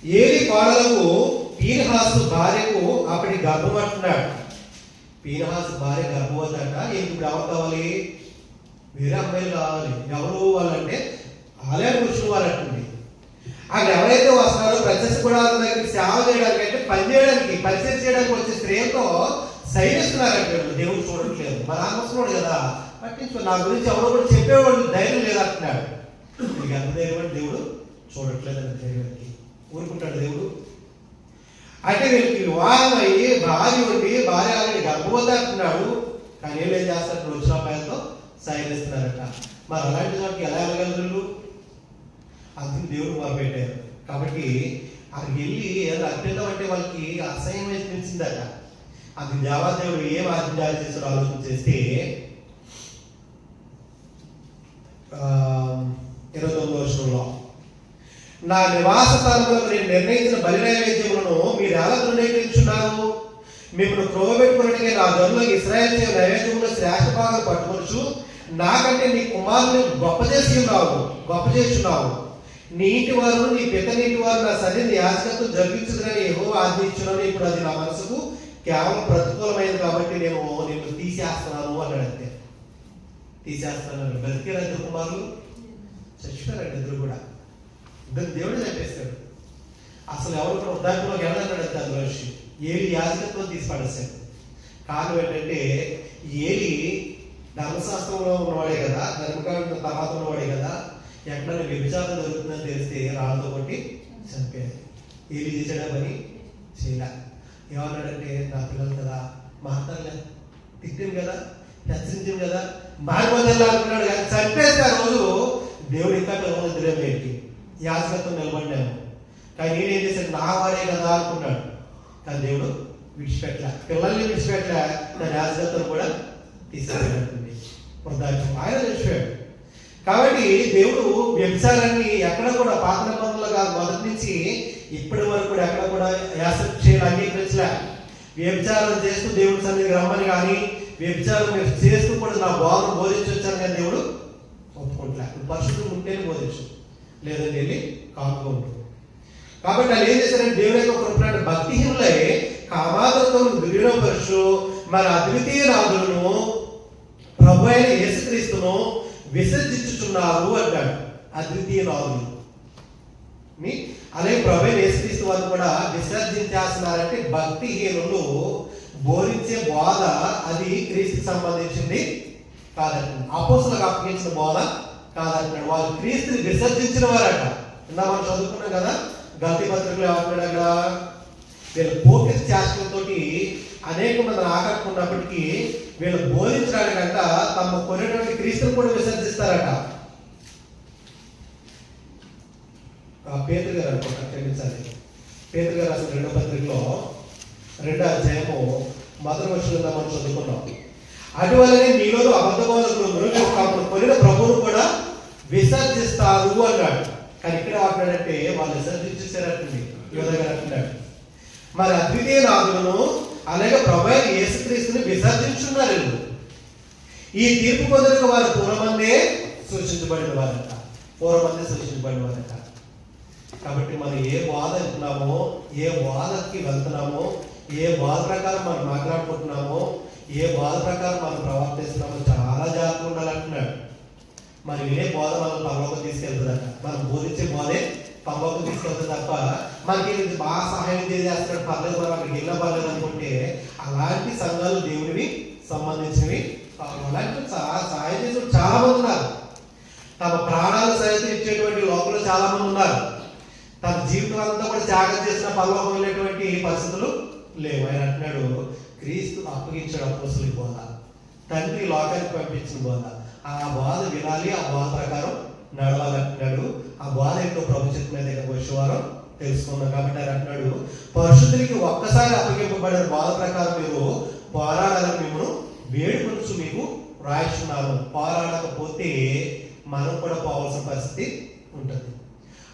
ఏలి కోడలకు పీనహాసు భార్యకు అప్పటి గర్భం అంటున్నాడు. పీనహాసు భార్య గర్భవతి అంట. ఇప్పుడు ఎవరు కావాలి? వేరే అమ్మాయిలు కావాలి. ఎవరు వాళ్ళంటే ఆలయానికి వచ్చిన వాళ్ళు అంటుంది. అక్కడ ఎవరైతే వస్తున్నారో ప్రత్యక్ష గుడారం దగ్గర సేవ చేయడానికి, అంటే పని చేయడానికి, పరిచయం చేయడానికి వచ్చే స్త్రీలతో సైనిస్తున్నారంటే దేవుడు చూడట్లేదు. మన ఆత్మస్తున్నాడు కదా, పట్టించుకో, నా గురించి ఎవరో కూడా చెప్పేవాడు ధైర్యం లేదంటున్నాడు. నీకు ఎంత ధైర్యం? దేవుడు చూడట్లేదని ధైర్యానికి ఊరుకుంటాడు దేవుడు. అంటే వీళ్ళకి వివాహం అయ్యి భార్య ఉండి భార్య ఆల్రెడీ గర్భవతి అంటున్నాడు. కానీ ఏం చేస్తారు? వచ్చిన అబ్బాయిలతో సైనిస్తున్నారట. మరి అలాంటి వాటికి ఎలా వెళ్ళగలరు? అందుకు దేవుడు వారు పెట్టారు. కాబట్టి అక్కడికి వెళ్ళి ఏదో అత్యంతం అంటే వాళ్ళకి అసహ్యం అనిపించిందట. అందుకు దేవాదేవుడు ఏం ఆజ్ఞాలు చేశారో ఆలోచన చేస్తే 29వ వచనంలో, నా నివాస స్థలంలో నేను నిర్ణయించిన బలి నైవేద్యములను మీరు ఎలా తృణీకరించున్నారు? మిమ్మల్ని క్రోవబెట్టుకున్నట్టుగా నా జనులు ఇశ్రాయేలు నైవేద్యములో శ్రేష్ఠ భాగం పట్టుకొచ్చు, నాకంటే నీ కుమారుని గొప్ప చేస్తున్నావు. నీ ఇంటి వారు నీ పిత నీటి వారు నా సన్నిధిని యాజకత్వం జరిగించదని యెహోవా ఆజ్ఞించున్నాను. ఇప్పుడు అది నా మనసుకు కేవలం ప్రతికూలమైంది కాబట్టి నేను తీసేస్తున్నాను అన్నాడు. అంతే, తీసేస్తాను. బ్రతికేరు ఇద్దరు కుమారులు చచ్చిపోయారండి. ఇద్దరు కూడా దేవుడే చంపేస్తాడు. అసలు ఎవరు కూడా ఉద్దాకంలోకి వెళ్ళాడు. అంతే అందులో విషయం. ఏలి యాజకత్వం తీసి పడేశాడు. కారణం ఏంటంటే ఏలి ధర్మశాస్త్రంలో ఉన్నవాడే కదా, ధర్మకాండ తర్వాత ఉన్నవాడే కదా. ఎక్కడైనా వ్యభిచారం జరుగుతుందని తెలిస్తే రాళ్ళతో కొట్టి చంపేది. ఏలి చేసాడా పని? చేయలే. ఏమన్నాడంటే, నా పిల్లలు కదా, మాట్లాడలే, తిట్టింది కదా, హెచ్చరించింది కదా, మారిపోతే అనుకున్నాడు. కానీ చంపేస్తే ఆ రోజు దేవుడు ఇంకా పిల్లలు తెలియబేటి యాజకత్వం నిలబడినాము. కానీ నేనేం చేశాడు? నా వాడే కదా అనుకున్నాడు. కానీ దేవుడు విడిచిపెట్టలే, పిల్లల్ని విడిచిపెట్టలే, దాని యాజకత్వం కూడా తీసుకెళ్ళి వృద్ధాప్యం ఆయన చచ్చిపోయాడు. కాబట్టి దేవుడు వ్యభిచారాన్ని ఎక్కడ కూడా పాత నిబంధనలు కాదు, మొదటి నుంచి ఇప్పటి వరకు కూడా ఎక్కడ కూడా యాక్సెప్ట్ చేయాలి, అంగీకరించలే. వ్యభిచారం చేస్తూ దేవుడి సన్నిధికి రమ్మని కానీ, వ్యభిచారం మీరు చేస్తూ కూడా నా బాధను బోధించొచ్చాను కానీ దేవుడు ఒప్పుకుంటలే. పరిశుద్ధం ఉంటేనే బోధించు, లేదంటే వెళ్ళి కాపుగా ఉంటుంది. కాబట్టి వాళ్ళు ఏం చేశారంటే దేవుని యొక్క కృపను భక్తిహీనులై కామాదత్వం దుర్యోపరుషు మరి అద్వితీయ రాజులను ప్రభు అయిన యేసుక్రీస్తును విసర్జించుచున్నారు అంటాడు. అద్వితీయ రాజులు అలాగే ప్రభు అయిన యేసుక్రీస్తు వారు కూడా విసర్జించేస్తున్నారంటే భక్తిహీనులు బోధించే బోధ అది క్రీస్తుకి సంబంధించింది కాదంటున్నాడు. అపోస్తలులకు అప్పగించిన బోధ కాదంటున్నాడు. వాళ్ళు క్రీస్తుని విసర్జించిన వారట. ఇందా మనం చదువుకున్నాం కదా, గల్తీ పత్రికలు ఏమంటున్నాడు అక్కడ, వీళ్ళ పోకిరి చేష్టలతో అనేక మందిని ఆకట్టుకున్నప్పటికీ వీళ్ళు బోధించడానికంట తమ కొనేటువంటి క్రీస్తుని కూడా విసర్జిస్తారట. పేతురు గారు అనుకుంటా, క్షమించాలి, పేతురు గారు అసలు 2వ పత్రికలో 2వ అధ్యాయము మొదటి వచనంలో మనం చదువుకున్నాం. అటువలనే మీలో అబద్ధబోధకులు కొనిన ప్రభువును కూడా విసర్జిస్తారు అన్నాడు. కానీ ఇక్కడ అంటున్నాడంటే వాళ్ళు విసర్జించేసారంటుంది. యోధ గారు అంటున్నాడు మరి అద్వితీయ రాజులను అలాగే ప్రభు అయిన యేసుక్రీస్తుని విసర్జించున్నారు. ఈ తీర్పు పొందిన వారు పూర్వమందే సూచించబడిన వారట. కాబట్టి మనం ఏ బాధ వెళ్తున్నామో, ఏ బాధకి వెళ్తున్నామో, ఏ బాధ ప్రకారం మనం మాట్లాడుకుంటున్నామో, ఏ బాధ ప్రకారం మనం ప్రవర్తిస్తున్నామో చాలా జాగ్రత్తగా ఉండాలంటున్నాడు. మరి వినే బోధ మనం పరలోకం తీసుకెళ్తుందట. మనం బోధించే బోధే పరలోకం తీసుకెళ్తుంది తప్ప మనకి బాగా సహాయం చేసేస్తున్నాడు పర్లేదు, మనం అక్కడికి వెళ్ళినా పర్లేదు అనుకుంటే అలాంటి సంఘాలు దేవుడివి సంబంధించినవి. అలాంటి సహాయం చేసే చాలా మంది ఉన్నారు. తమ ప్రాణాలు సైతం ఇచ్చేటువంటి లోకంలో చాలా మంది ఉన్నారు. తన జీవితం అంతా కూడా త్యాగం చేసిన పరలోకం వెళ్ళేటువంటి పరిస్థితులు లేవు. ఆయన అంటున్నాడు క్రీస్తు అప్పగించాడు అపోస్తలుల బోధ, తండ్రి లోకానికి పంపించిన బోధ. ఆ బోధ వినాలి, ఆ బోధ ప్రకారం నడవాలంటున్నాడు. ఆ బోధ ఏంటో ప్రభు చెప్పిన దగ్గర వచ్చేవారం తెలుసుకున్నాం. కాబట్టి ఆయన అంటున్నాడు పరిశుద్ధులకి ఒక్కసారి అప్పగింపబడిన బోధ ప్రకారం మీరు పోరాడాలని మేము వేడుకొనుచు మీకు రాయిస్తున్నాను. పోరాడకపోతే మనం కూడా పోవాల్సిన పరిస్థితి ఉంటుంది.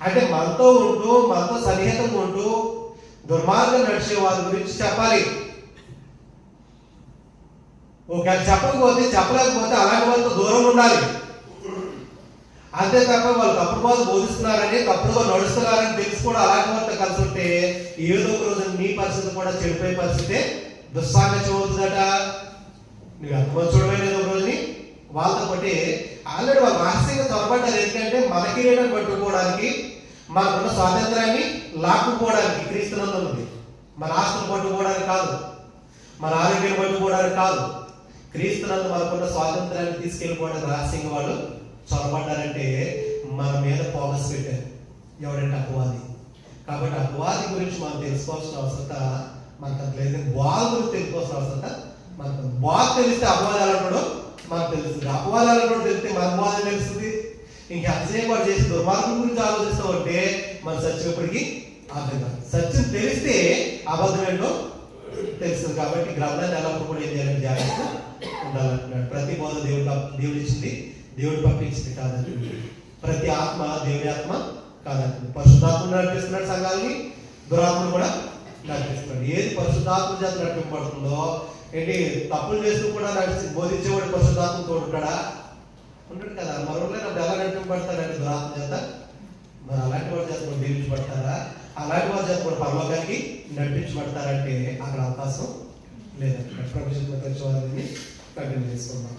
అంటే మనతో ఉంటూ, మనతో సన్నిహితంగా ఉంటూ దుర్మార్గం నడిచే వారి గురించి చెప్పాలి. ఒకవేళ చెప్పలేకపోతే అలాంటి వాళ్ళతో దూరంగా ఉండాలి. అంతే తప్ప వాళ్ళు తప్పుడు బోధ బోధిస్తున్నారని, తప్పుడుగా నడుస్తున్నారని తెలిసి కూడా అలాంటి వాళ్ళతో కలిసి ఉంటే ఏదో ఒక రోజు నీ పరిస్థితి కూడా చెడిపోయే పరిస్థితి దుస్సాంగత్యం అవుతుందట. నువ్వు ఎంతమంది చూడలేదు ఒక రోజుని వాళ్ళతో పట్టి ఆల్రెడీ వాళ్ళు రహస్యంగా త్వరపడ్డారు. ఎందుకంటే మన కిరీటం పట్టుకోవడానికి, మనకున్న స్వాతంత్రాన్ని లాక్కుపోవడానికి క్రీస్తునందు ఉంది. మన ఆస్తులు పట్టుకోవడానికి కాదు, మన ఆరోగ్యం పట్టుకోవడానికి కాదు, క్రీస్తునందు మనకున్న స్వాతంత్రాన్ని తీసుకెళ్ళిపోవడానికి రహస్యంగా వాళ్ళు చొరబడ్డారంటే మన మీద ఫోకస్ పెట్టారు. ఎవరంటే అపవాది. కాబట్టి అపవాది గురించి మనం తెలుసుకోవాల్సిన అవసరత మనకు లేదు. బాధ గురించి తెలుసుకోవాల్సిన అవసరత మనకు. బాధ తెలిస్తే అపవాదాలు కూడా మనకు తెలుస్తుంది. అపవాదాలు కూడా తెలిస్తే మన బాధ తెలుస్తుంది. ఇంక ఎంతసేపు వాడు చేసి దుర్మార్గం గురించి ఆలోచిస్తూ ఉంటే మన సత్యం ఎప్పటికీ అర్థం కాదు. సత్యం తెలిస్తే అబద్ధం ఏంటో తెలుస్తుంది. కాబట్టి గ్రంథాన్ని ఎలా కూడా ఏం చేయాలంటే జాగ్రత్త ఉండాలంటున్నాడు. ప్రతి బోధ దేవుడు ఇచ్చింది, దేవుడు పంపించింది కాదండి. ప్రతి ఆత్మ దేవుడి ఆత్మ కాదండి. పరిశుద్ధాత్మ నడిపిస్తున్నాడు సంఘాలని, దురాత్మను కూడా నడిపిస్తున్నాడు. ఏది పరిశుద్ధాత్మ చేత నడిపింపబడుతుందో ఏంటి, తప్పులు చేస్తూ కూడా బోధించేవాడు పరిశుద్ధాత్మ తోడుంటాడా? ఉంటాడు కదా. మరొకరు ఎలా నడిపింపబడతాడంటే దురాత్మ చేత. మరి అలాంటి వాడి చేత కూడా దీవించబడతారా? అలాంటి వాడి చేత కూడా పరలోకానికి నడిపించబడతారంటే అక్కడ అవకాశం లేదంటే ప్రభుత్వం వారిని కంటిన్యూ చేసుకున్నాం.